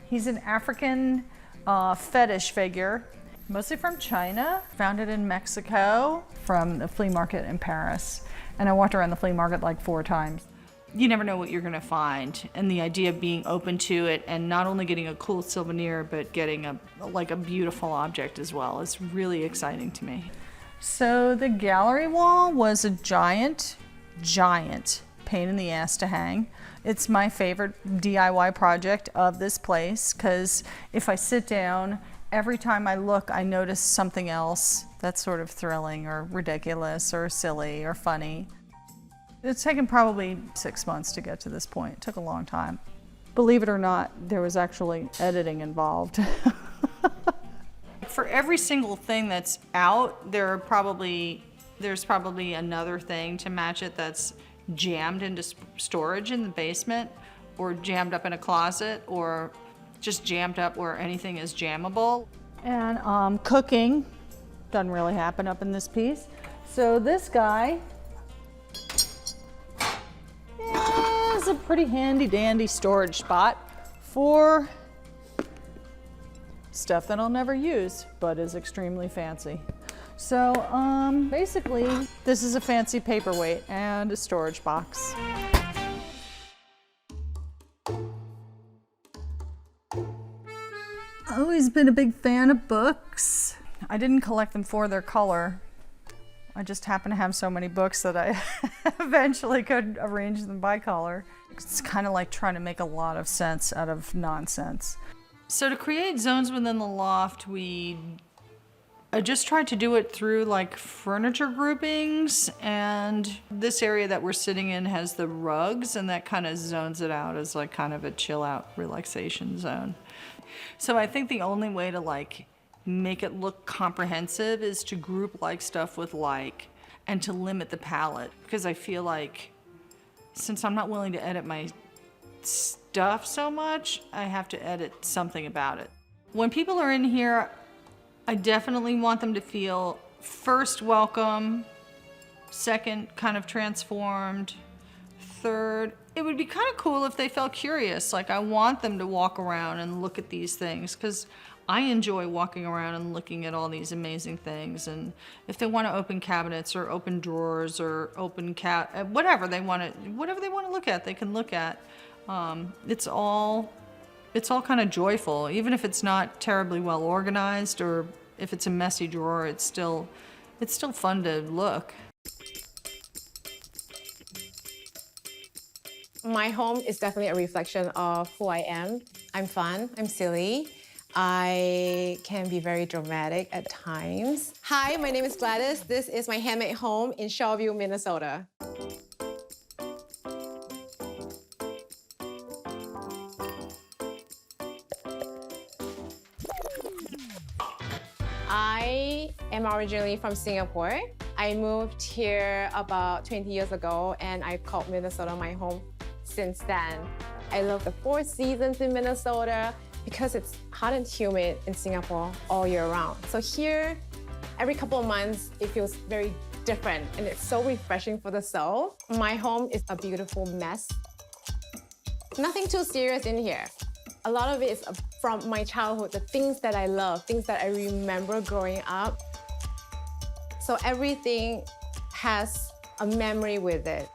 he's an African fetish figure. Mostly from China, found it in Mexico from the flea market in Paris. And I walked around the flea market like 4 times. You never know what you're gonna find. And the idea of being open to it and not only getting a cool souvenir, but getting a beautiful object as well is really exciting to me. So the gallery wall was a giant pain in the ass to hang. It's my favorite DIY project of this place, because if I sit down, every time I look, I notice something else that's sort of thrilling or ridiculous or silly or funny. It's taken probably 6 months to get to this point. It took a long time. Believe it or not, there was actually editing involved. For every single thing that's out, there's probably another thing to match it that's jammed into storage in the basement, or jammed up in a closet, or just jammed up where anything is jammable. And cooking doesn't really happen up in this piece. So this guy is a pretty handy dandy storage spot for stuff that I'll never use, but is extremely fancy. So basically, this is a fancy paperweight and a storage box. I've always been a big fan of books. I didn't collect them for their color. I just happen to have so many books that I eventually could arrange them by color. It's kind of like trying to make a lot of sense out of nonsense. So to create zones within the loft, I just tried to do it through like furniture groupings, and this area that we're sitting in has the rugs, and that kind of zones it out as like kind of a chill out relaxation zone. So I think the only way to like make it look comprehensive is to group like stuff with like, and to limit the palette, because I feel like since I'm not willing to edit my stuff so much, I have to edit something about it. When people are in here, I definitely want them to feel first welcome, second kind of transformed, third, it would be kind of cool if they felt curious. Like I want them to walk around and look at these things, because I enjoy walking around and looking at all these amazing things. And if they want to open cabinets or open drawers or open whatever they want to look at, they can look at. It's all kind of joyful, even if it's not terribly well organized, or if it's a messy drawer, it's still fun to look. My home is definitely a reflection of who I am. I'm fun, I'm silly. I can be very dramatic at times. Hi, my name is Gladys. This is my handmade home in Shawview, Minnesota. am originally from Singapore. I moved here about 20 years ago, and I've called Minnesota my home since then. I love the 4 seasons in Minnesota because it's hot and humid in Singapore all year round. So here, every couple of months, it feels very different, and it's so refreshing for the soul. My home is a beautiful mess. Nothing too serious in here. A lot of it is from my childhood, the things that I love, things that I remember growing up. So everything has a memory with it.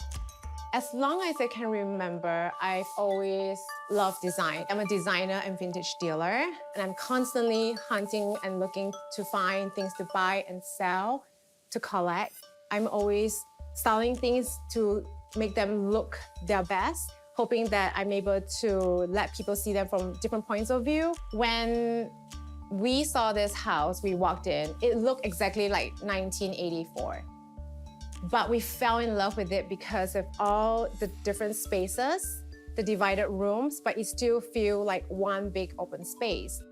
As long as I can remember, I've always loved design. I'm a designer and vintage dealer, and I'm constantly hunting and looking to find things to buy and sell, to collect. I'm always styling things to make them look their best, hoping that I'm able to let people see them from different points of view. When we saw this house, we walked in, it looked exactly like 1984. But we fell in love with it because of all the different spaces, the divided rooms, but it still feels like one big open space.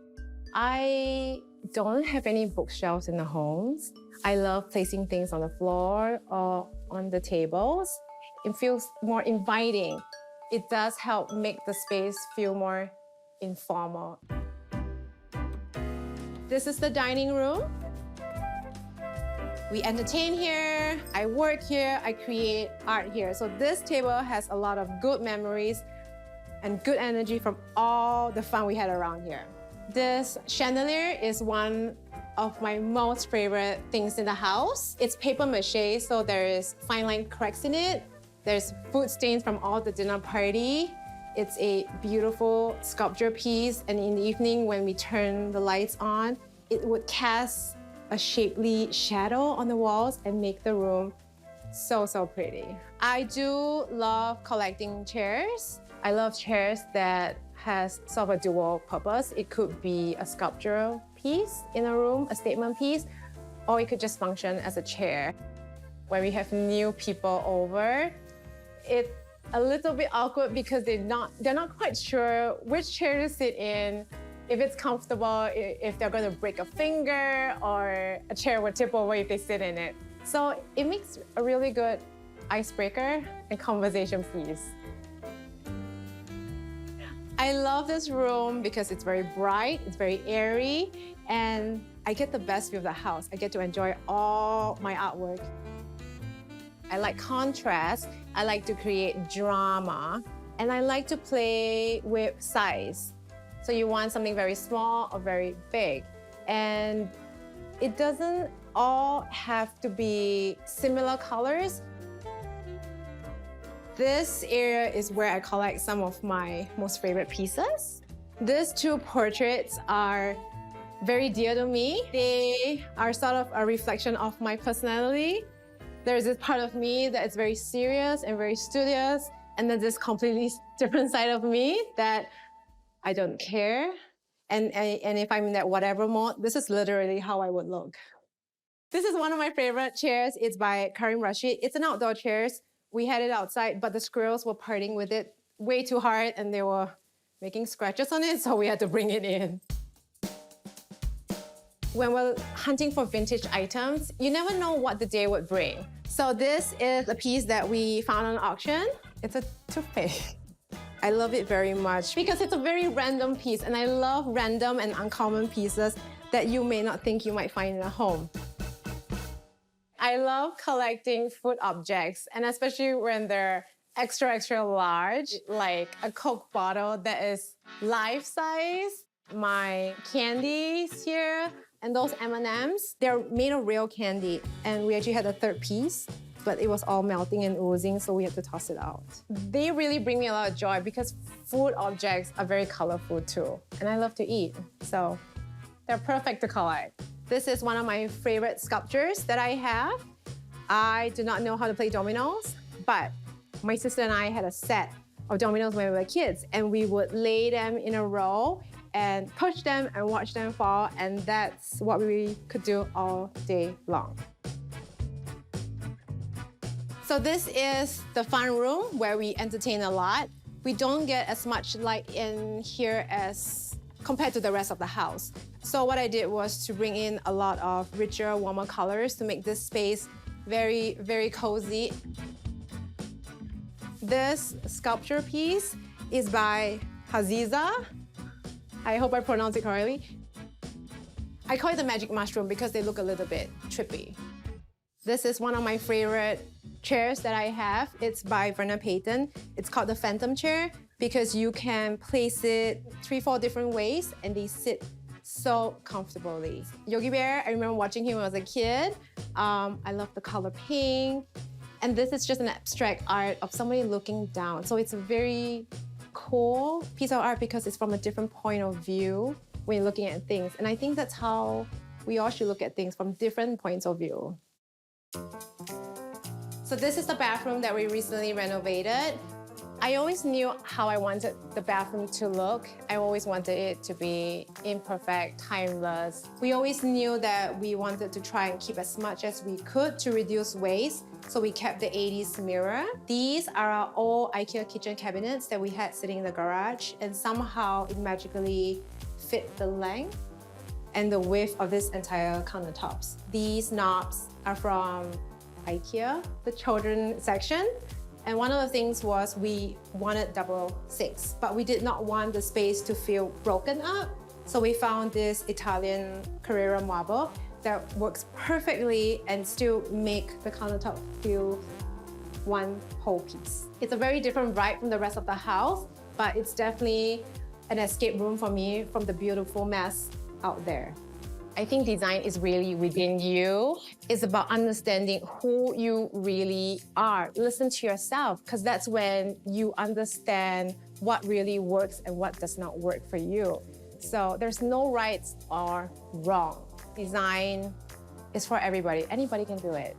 I don't have any bookshelves in the homes. I love placing things on the floor or on the tables. It feels more inviting. It does help make the space feel more informal. This is the dining room. We entertain here, I work here, I create art here. So this table has a lot of good memories and good energy from all the fun we had around here. This chandelier is one of my most favorite things in the house. It's paper mache, so there is fine line cracks in it. There's food stains from all the dinner party. It's a beautiful sculpture piece, and in the evening when we turn the lights on, it would cast a shapely shadow on the walls and make the room so, so pretty. I do love collecting chairs. I love chairs that has sort of a dual purpose. It could be a sculptural piece in a room, a statement piece, or it could just function as a chair. When we have new people over, it's a little bit awkward because they're not quite sure which chair to sit in, if it's comfortable, if they're gonna break a finger, or a chair would tip over if they sit in it. So it makes a really good icebreaker and conversation piece. I love this room because it's very bright, it's very airy, and I get the best view of the house. I get to enjoy all my artwork. I like contrast, I like to create drama, and I like to play with size. So you want something very small or very big. And it doesn't all have to be similar colors. This area is where I collect some of my most favorite pieces. These 2 portraits are very dear to me. They are sort of a reflection of my personality. There's this part of me that is very serious and very studious, and then this completely different side of me that I don't care. And if I'm in that whatever mode, this is literally how I would look. This is one of my favorite chairs. It's by Karim Rashid. It's an outdoor chair. We had it outside, but the squirrels were partying with it way too hard, and they were making scratches on it, so we had to bring it in. When we're hunting for vintage items, you never know what the day would bring. So this is a piece that we found on auction. It's a toothpaste. I love it very much because it's a very random piece, and I love random and uncommon pieces that you may not think you might find in a home. I love collecting food objects, and especially when they're extra, extra large, like a Coke bottle that is life-size. My candies here, and those M&Ms, they're made of real candy, and we actually had a 3rd piece, but it was all melting and oozing, so we had to toss it out. They really bring me a lot of joy because food objects are very colorful too, and I love to eat, so they're perfect to collect. This is one of my favorite sculptures that I have. I do not know how to play dominoes, but my sister and I had a set of dominoes when we were kids, and we would lay them in a row and push them and watch them fall, and that's what we could do all day long. So this is the fun room where we entertain a lot. We don't get as much light in here as compared to the rest of the house. So what I did was to bring in a lot of richer, warmer colors to make this space very, very cozy. This sculpture piece is by Haziza. I hope I pronounced it correctly. I call it the magic mushroom because they look a little bit trippy. This is one of my favorite chairs that I have. It's by Verna Payton. It's called the Phantom Chair because you can place it 3-4 different ways and they sit so comfortably. Yogi Bear, I remember watching him when I was a kid. I love the color pink. And this is just an abstract art of somebody looking down. So it's a very cool piece of art because it's from a different point of view when you're looking at things. And I think that's how we all should look at things, from different points of view. So this is the bathroom that we recently renovated. I always knew how I wanted the bathroom to look. I always wanted it to be imperfect, timeless. We always knew that we wanted to try and keep as much as we could to reduce waste. So we kept the 80s mirror. These are our old IKEA kitchen cabinets that we had sitting in the garage, and somehow it magically fit the length and the width of this entire countertops. These knobs are from IKEA, the children's section. And one of the things was we wanted double sinks, but we did not want the space to feel broken up. So we found this Italian Carrara marble that works perfectly and still make the countertop feel one whole piece. It's a very different vibe from the rest of the house, but it's definitely an escape room for me from the beautiful mess out there. I think design is really within you. It's about understanding who you really are. Listen to yourself, because that's when you understand what really works and what does not work for you. So there's no right or wrong. Design is for everybody. Anybody can do it.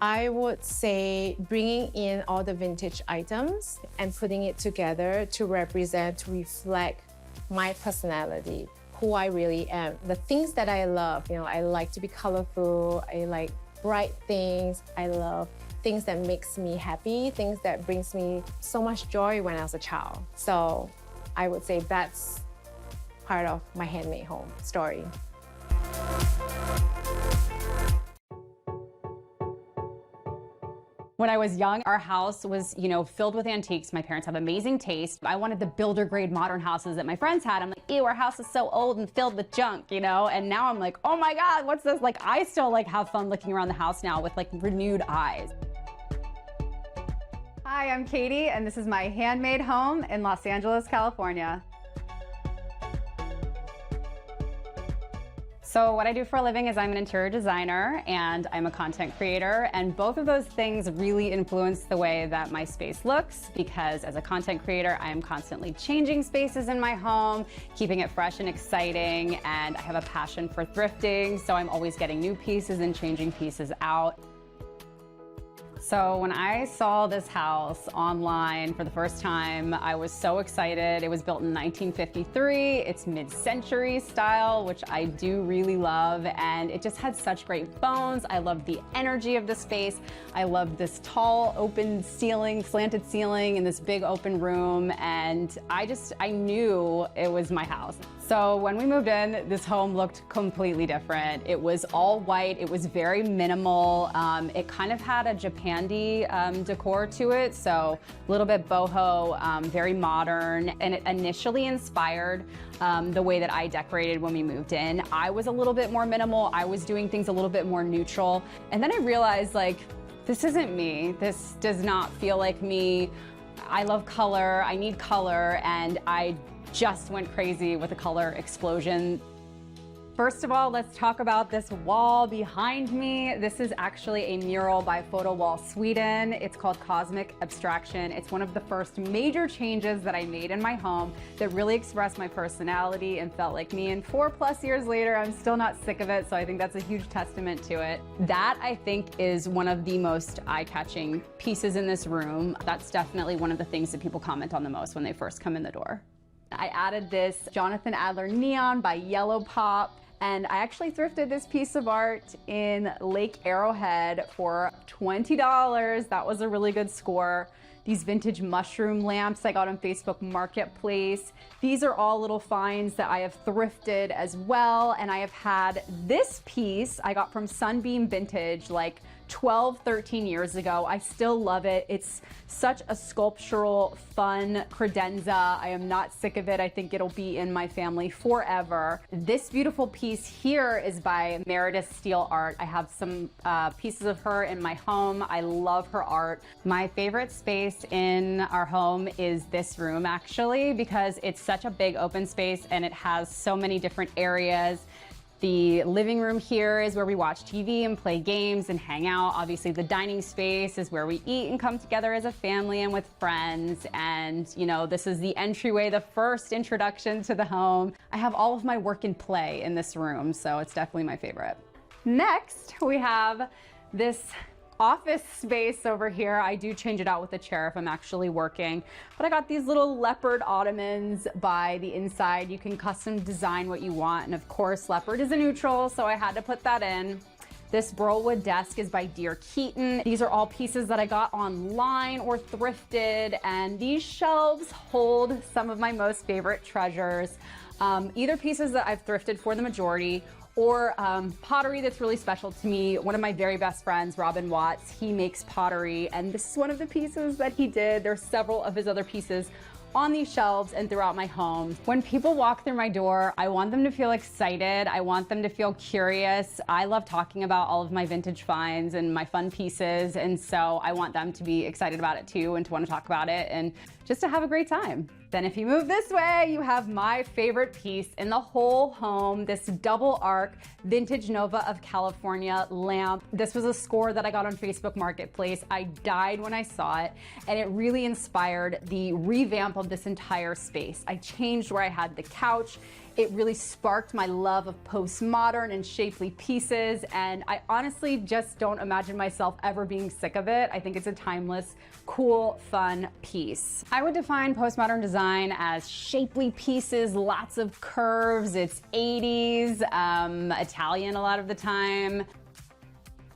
I would say bringing in all the vintage items and putting it together to represent, to reflect my personality, who I really am, the things that I love. You know, I like to be colorful, I like bright things, I love things that makes me happy, things that brings me so much joy when I was a child. So I would say that's part of my handmade home story. When I was young, our house was, filled with antiques. My parents have amazing taste. I wanted the builder grade modern houses that my friends had. I'm like, ew, our house is so old and filled with junk, And now I'm like, oh my God, what's this? Like, I still have fun looking around the house now with renewed eyes. Hi, I'm Katie, and this is my handmade home in Los Angeles, California. So what I do for a living is I'm an interior designer and I'm a content creator, and both of those things really influence the way that my space looks, because as a content creator, I am constantly changing spaces in my home, keeping it fresh and exciting, and I have a passion for thrifting, so I'm always getting new pieces and changing pieces out. So when I saw this house online for the first time, I was so excited. It was built in 1953. It's mid-century style, which I do really love, and it just had such great bones. I loved the energy of the space. I loved this tall, open ceiling, slanted ceiling in this big open room, and I knew it was my house. So when we moved in, this home looked completely different. It was all white. It was very minimal. It kind of had a Japandi decor to it, so a little bit boho, very modern, and it initially inspired the way that I decorated when we moved in. I was a little bit more minimal. I was doing things a little bit more neutral. And then I realized, this isn't me. This does not feel like me. I love color. I need color, and I just went crazy with a color explosion. First of all, let's talk about this wall behind me. This is actually a mural by Photo Wall Sweden. It's called Cosmic Abstraction. It's one of the first major changes that I made in my home that really expressed my personality and felt like me. And 4+ years later, I'm still not sick of it, so I think that's a huge testament to it. That, I think, is one of the most eye-catching pieces in this room. That's definitely one of the things that people comment on the most when they first come in the door. I added this Jonathan Adler neon by Yellow Pop. And I actually thrifted this piece of art in Lake Arrowhead for $20. That was a really good score. These vintage mushroom lamps I got on Facebook Marketplace. These are all little finds that I have thrifted as well. And I have had this piece I got from Sunbeam Vintage like 12, 13 years ago. I still love it. It's such a sculptural, fun credenza. I am not sick of it. I think it'll be in my family forever. This beautiful piece here is by Meredith Steel Art. I have some pieces of her in my home. I love her art. My favorite space in our home is this room actually, because it's such a big open space and it has so many different areas. The living room here is where we watch TV and play games and hang out. Obviously, the dining space is where we eat and come together as a family and with friends. And, you know, this is the entryway, the first introduction to the home. I have all of my work and play in this room, so it's definitely my favorite. Next, we have this office space over here. I do change it out with a chair if I'm actually working, but I got these little leopard ottomans by the inside. You can custom design what you want, and of course leopard is a neutral, so I had to put that in. This burlwood desk is by Dear Keaton. These are all pieces that I got online or thrifted, and these shelves hold some of my most favorite treasures. Either pieces that I've thrifted for the majority, or pottery that's really special to me. One of my very best friends, Robin Watts, he makes pottery, and this is one of the pieces that he did. There's several of his other pieces on these shelves and throughout my home. When people walk through my door, I want them to feel excited. I want them to feel curious. I love talking about all of my vintage finds and my fun pieces, and so I want them to be excited about it too and to want to talk about it and just to have a great time. Then if you move this way, you have my favorite piece in the whole home, this double arc Vintage Nova of California lamp. This was a score that I got on Facebook Marketplace. I died when I saw it, and it really inspired the revamp of this entire space. I changed where I had the couch. It really sparked my love of postmodern and shapely pieces, and I honestly just don't imagine myself ever being sick of it. I think it's a timeless, cool, fun piece. I would define postmodern design as shapely pieces, lots of curves. It's 80s, Italian a lot of the time.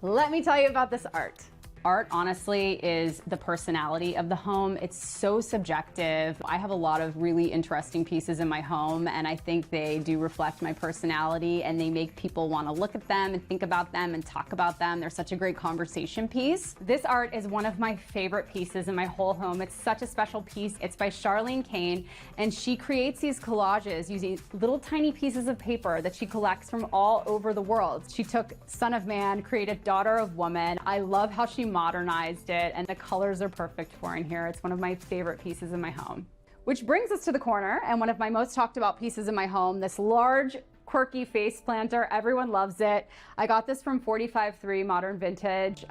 Let me tell you about this art. Art, honestly, is the personality of the home. It's so subjective. I have a lot of really interesting pieces in my home, and I think they do reflect my personality, and they make people want to look at them and think about them and talk about them. They're such a great conversation piece. This art is one of my favorite pieces in my whole home. It's such a special piece. It's by Charlene Kane, and she creates these collages using little tiny pieces of paper that she collects from all over the world. She took Son of Man, created Daughter of Woman. I love how she modernized it, and the colors are perfect for in here. It's one of my favorite pieces in my home. Which brings us to the corner, and one of my most talked about pieces in my home, this large quirky face planter. Everyone loves it. I got this from 45.3 Modern Vintage.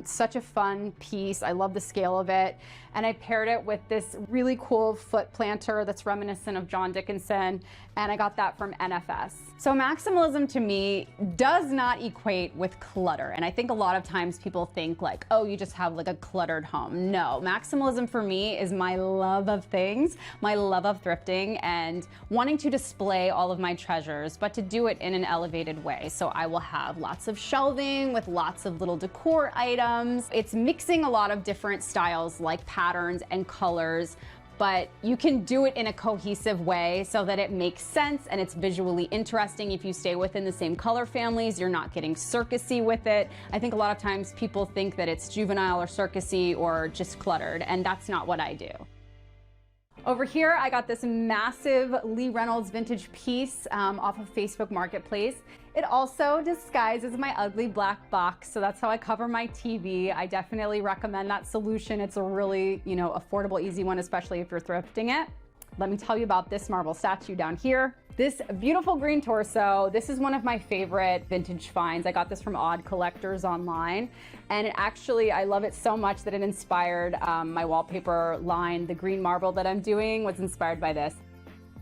Such a fun piece. I love the scale of it. And I paired it with this really cool foot planter that's reminiscent of John Dickinson, and I got that from NFS. So maximalism to me does not equate with clutter. And I think a lot of times people think like, oh, you just have like a cluttered home. No, maximalism for me is my love of things, my love of thrifting, and wanting to display all of my treasures, but to do it in an elevated way. So I will have lots of shelving with lots of little decor items. It's mixing a lot of different styles like patterns and colors, but you can do it in a cohesive way so that it makes sense and it's visually interesting. If you stay within the same color families, you're not getting circusy with it. I think a lot of times people think that it's juvenile or circusy or just cluttered, and that's not what I do. Over here, I got this massive Lee Reynolds vintage piece off of Facebook Marketplace. It also disguises my ugly black box, so that's how I cover my TV. I definitely recommend that solution. It's a really, affordable, easy one, especially if you're thrifting it. Let me tell you about this marble statue down here. This beautiful green torso, this is one of my favorite vintage finds. I got this from Odd Collectors online, and it actually, I love it so much that it inspired my wallpaper line. The green marble that I'm doing was inspired by this.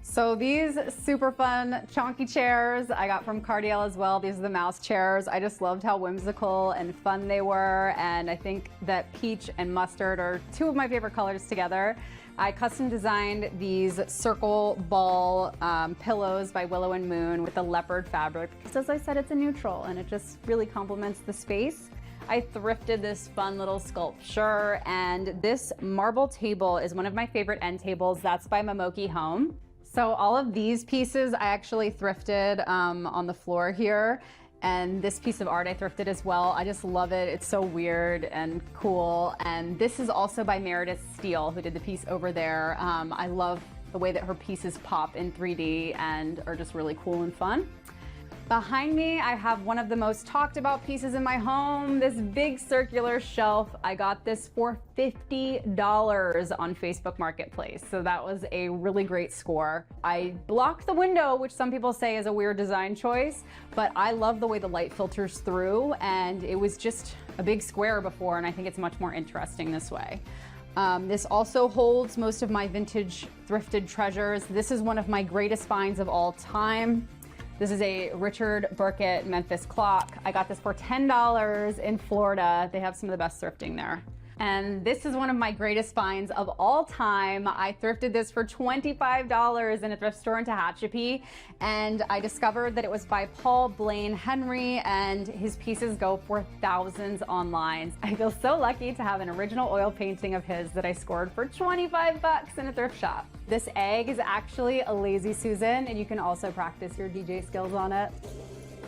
So these super fun chonky chairs I got from Cardiel as well. These are the mouse chairs. I just loved how whimsical and fun they were, and I think that peach and mustard are two of my favorite colors together. I custom designed these circle ball pillows by Willow and Moon with the leopard fabric because, as I said, it's a neutral and it just really complements the space. I thrifted this fun little sculpture, and this marble table is one of my favorite end tables. That's by Momoki Home. So all of these pieces I actually thrifted on the floor here, and this piece of art I thrifted as well. I just love it. It's so weird and cool. And this is also by Meredith Steele, who did the piece over there. I love the way that her pieces pop in 3D and are just really cool and fun. Behind me, I have one of the most talked about pieces in my home, this big circular shelf. I got this for $50 on Facebook Marketplace, so that was a really great score. I blocked the window, which some people say is a weird design choice, but I love the way the light filters through, and it was just a big square before, and I think it's much more interesting this way. This also holds most of my vintage thrifted treasures. This is one of my greatest finds of all time. This is a Richard Burkett Memphis clock. I got this for $10 in Florida. They have some of the best thrifting there. And this is one of my greatest finds of all time. I thrifted this for $25 in a thrift store in Tehachapi, and I discovered that it was by Paul Blaine Henry, and his pieces go for thousands online. I feel so lucky to have an original oil painting of his that I scored for 25 bucks in a thrift shop. This egg is actually a Lazy Susan, and you can also practice your DJ skills on it.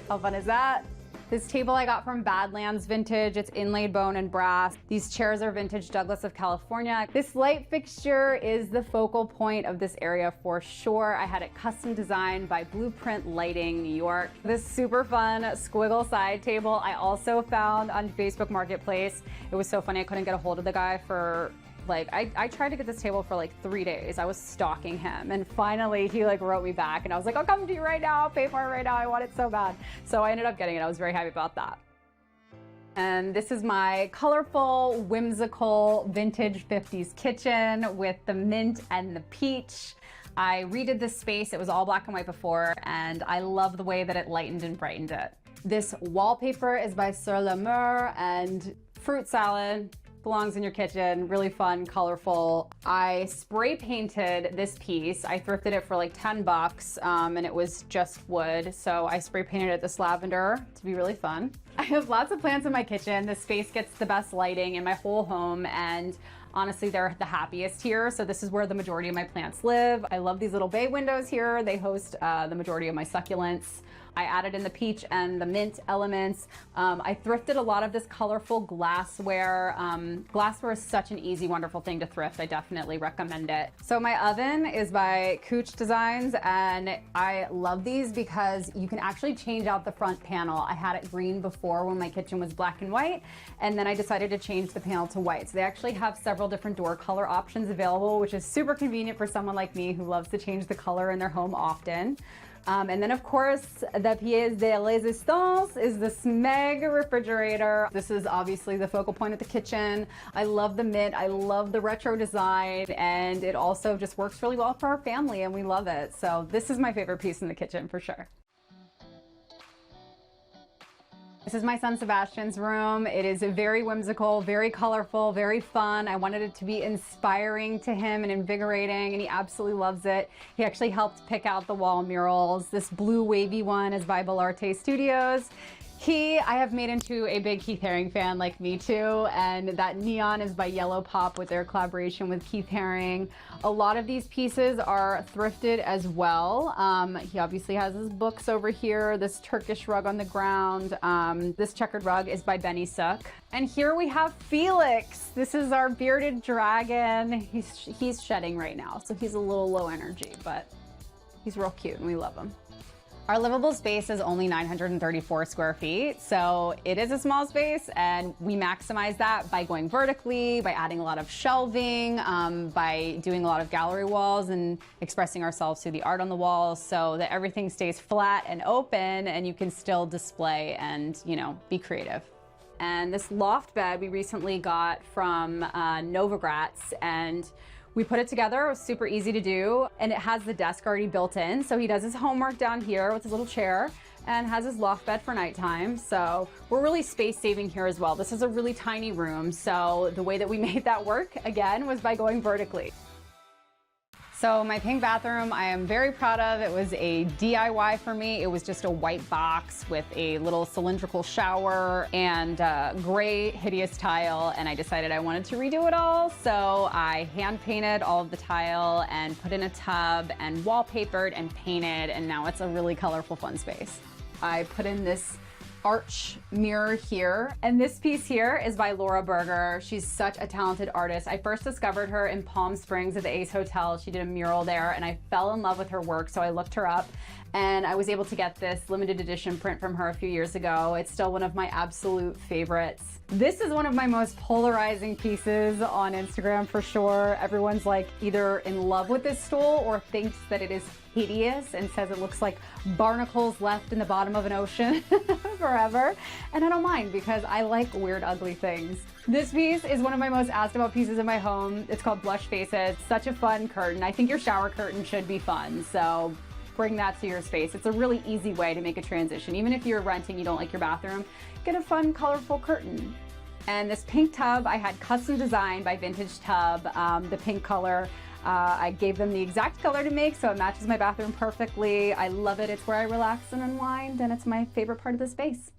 How fun is that? This table I got from Badlands Vintage. It's inlaid bone and brass. These chairs are vintage Douglas of California. This light fixture is the focal point of this area for sure. I had it custom designed by Blueprint Lighting, New York. This super fun squiggle side table I also found on Facebook Marketplace. It was so funny, I couldn't get a hold of the guy for I tried to get this table for 3 days. I was stalking him, and finally he wrote me back, and I was like, I'll come to you right now, I'll pay for it right now, I want it so bad. So I ended up getting it. I was very happy about that. And this is my colorful, whimsical, vintage 50s kitchen with the mint and the peach. I redid this space. It was all black and white before, and I love the way that it lightened and brightened it. This wallpaper is by Sur le Mur, and fruit salad belongs in your kitchen. Really fun, colorful. I spray painted this piece. I thrifted it for 10 bucks, and it was just wood. So I spray painted it this lavender to be really fun. I have lots of plants in my kitchen. This space gets the best lighting in my whole home, and honestly, they're the happiest here. So this is where the majority of my plants live. I love these little bay windows here. They host the majority of my succulents. I added in the peach and the mint elements. I thrifted a lot of this colorful glassware. Glassware is such an easy, wonderful thing to thrift. I definitely recommend it. So my oven is by Cooch Designs, and I love these because you can actually change out the front panel. I had it green before when my kitchen was black and white, and then I decided to change the panel to white. So they actually have several different door color options available, which is super convenient for someone like me who loves to change the color in their home often. And then of course, the pièce de résistance is this mega refrigerator. This is obviously the focal point of the kitchen. I love the mint, I love the retro design, and it also just works really well for our family, and we love it. So this is my favorite piece in the kitchen for sure. This is my son Sebastian's room. It is very whimsical, very colorful, very fun. I wanted it to be inspiring to him and invigorating, and he absolutely loves it. He actually helped pick out the wall murals. This blue wavy one is by Belarte Studios. I have made into a big Keith Haring fan, like me too, and that neon is by Yellow Pop with their collaboration with Keith Haring. A lot of these pieces are thrifted as well. He obviously has his books over here, this Turkish rug on the ground. This checkered rug is by Benny Sook. And here we have Felix. This is our bearded dragon. He's shedding right now, so he's a little low energy, but he's real cute and we love him. Our livable space is only 934 square feet, so it is a small space, and we maximize that by going vertically, by adding a lot of shelving, by doing a lot of gallery walls and expressing ourselves through the art on the walls so that everything stays flat and open and you can still display and, be creative. And this loft bed we recently got from Novogratz, and We put it together, it was super easy to do, and it has the desk already built in. So he does his homework down here with his little chair and has his loft bed for nighttime. So we're really space saving here as well. This is a really tiny room. So the way that we made that work, again, was by going vertically. So my pink bathroom, I am very proud of. It was a DIY for me. It was just a white box with a little cylindrical shower and gray hideous tile, and I decided I wanted to redo it all. So I hand painted all of the tile and put in a tub and wallpapered and painted, and now it's a really colorful, fun space. I put in this arch mirror here, and this piece here is by Laura Berger. She's such a talented artist. I first discovered her in Palm Springs at the Ace Hotel. She did a mural there and I fell in love with her work, so I looked her up and I was able to get this limited edition print from her a few years ago. It's still one of my absolute favorites. This is one of my most polarizing pieces on Instagram for sure. Everyone's like either in love with this stool or thinks that it is hideous and says it looks like barnacles left in the bottom of an ocean forever. And I don't mind because I like weird, ugly things. This piece is one of my most asked about pieces in my home. It's called Blush Faces. Such a fun curtain. I think your shower curtain should be fun. So bring that to your space. It's a really easy way to make a transition. Even if you're renting, you don't like your bathroom, get a fun, colorful curtain. And this pink tub I had custom designed by Vintage Tub, the pink color. I gave them the exact color to make, so it matches my bathroom perfectly. I love it. It's where I relax and unwind, and it's my favorite part of the space.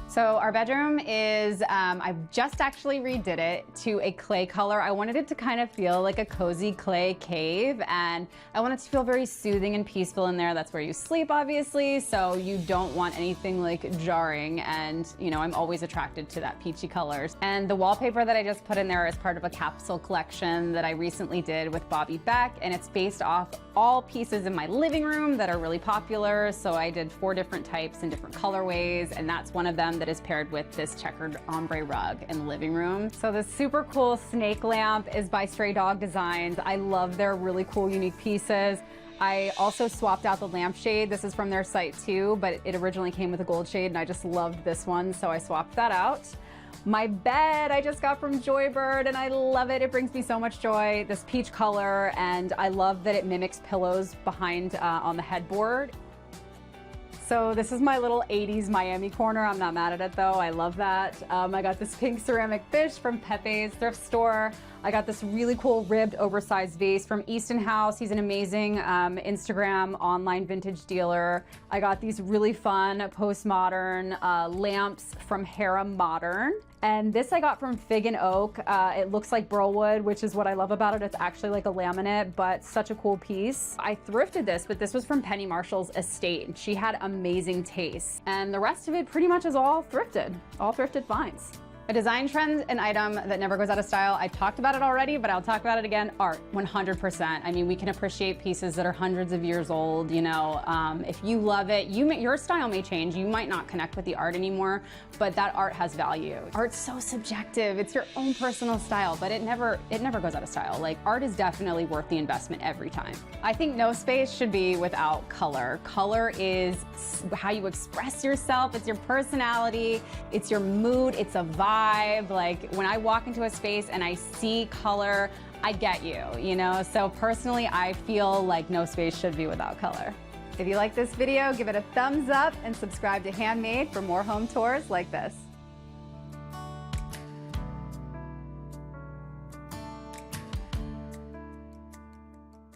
So our bedroom is, I've just actually redid it to a clay color. I wanted it to kind of feel like a cozy clay cave, and I want it to feel very soothing and peaceful in there. That's where you sleep, obviously, so you don't want anything like jarring, and you know, I'm always attracted to that peachy colors. And the wallpaper that I just put in there is part of a capsule collection that I recently did with Bobby Beck, and it's based off all pieces in my living room that are really popular. So I did 4 different types and different colorways, and that's one of them that is paired with this checkered ombre rug in the living room. So this super cool snake lamp is by Stray Dog Designs. I love their really cool, unique pieces. I also swapped out the lampshade. This is from their site too, but it originally came with a gold shade and I just loved this one, so I swapped that out. My bed I just got from Joybird and I love it. It brings me so much joy. This peach color, and I love that it mimics pillows behind on the headboard. So this is my little 80s Miami corner. I'm not mad at it though, I love that. I got this pink ceramic fish from Pepe's thrift store. I got this really cool ribbed oversized vase from Easton House. He's an amazing Instagram online vintage dealer. I got these really fun postmodern lamps from Harem Modern. And this I got from Fig and Oak. It looks like burlwood, which is what I love about it. It's actually like a laminate, but such a cool piece. I thrifted this, but this was from Penny Marshall's estate. And she had amazing taste. And the rest of it pretty much is all thrifted finds. A design trend, an item that never goes out of style. I talked about it already, but I'll talk about it again. Art, 100%. I mean, we can appreciate pieces that are hundreds of years old, you know. If you love it, your style may change. You might not connect with the art anymore, but that art has value. Art's so subjective. It's your own personal style, but it never goes out of style. Like, art is definitely worth the investment every time. I think no space should be without color. Color is how you express yourself. It's your personality. It's your mood. It's a vibe. Like when I walk into a space and I see color, I get you know? So personally, I feel like no space should be without color. If you like this video, give it a thumbs up and subscribe to Handmade for more home tours like this.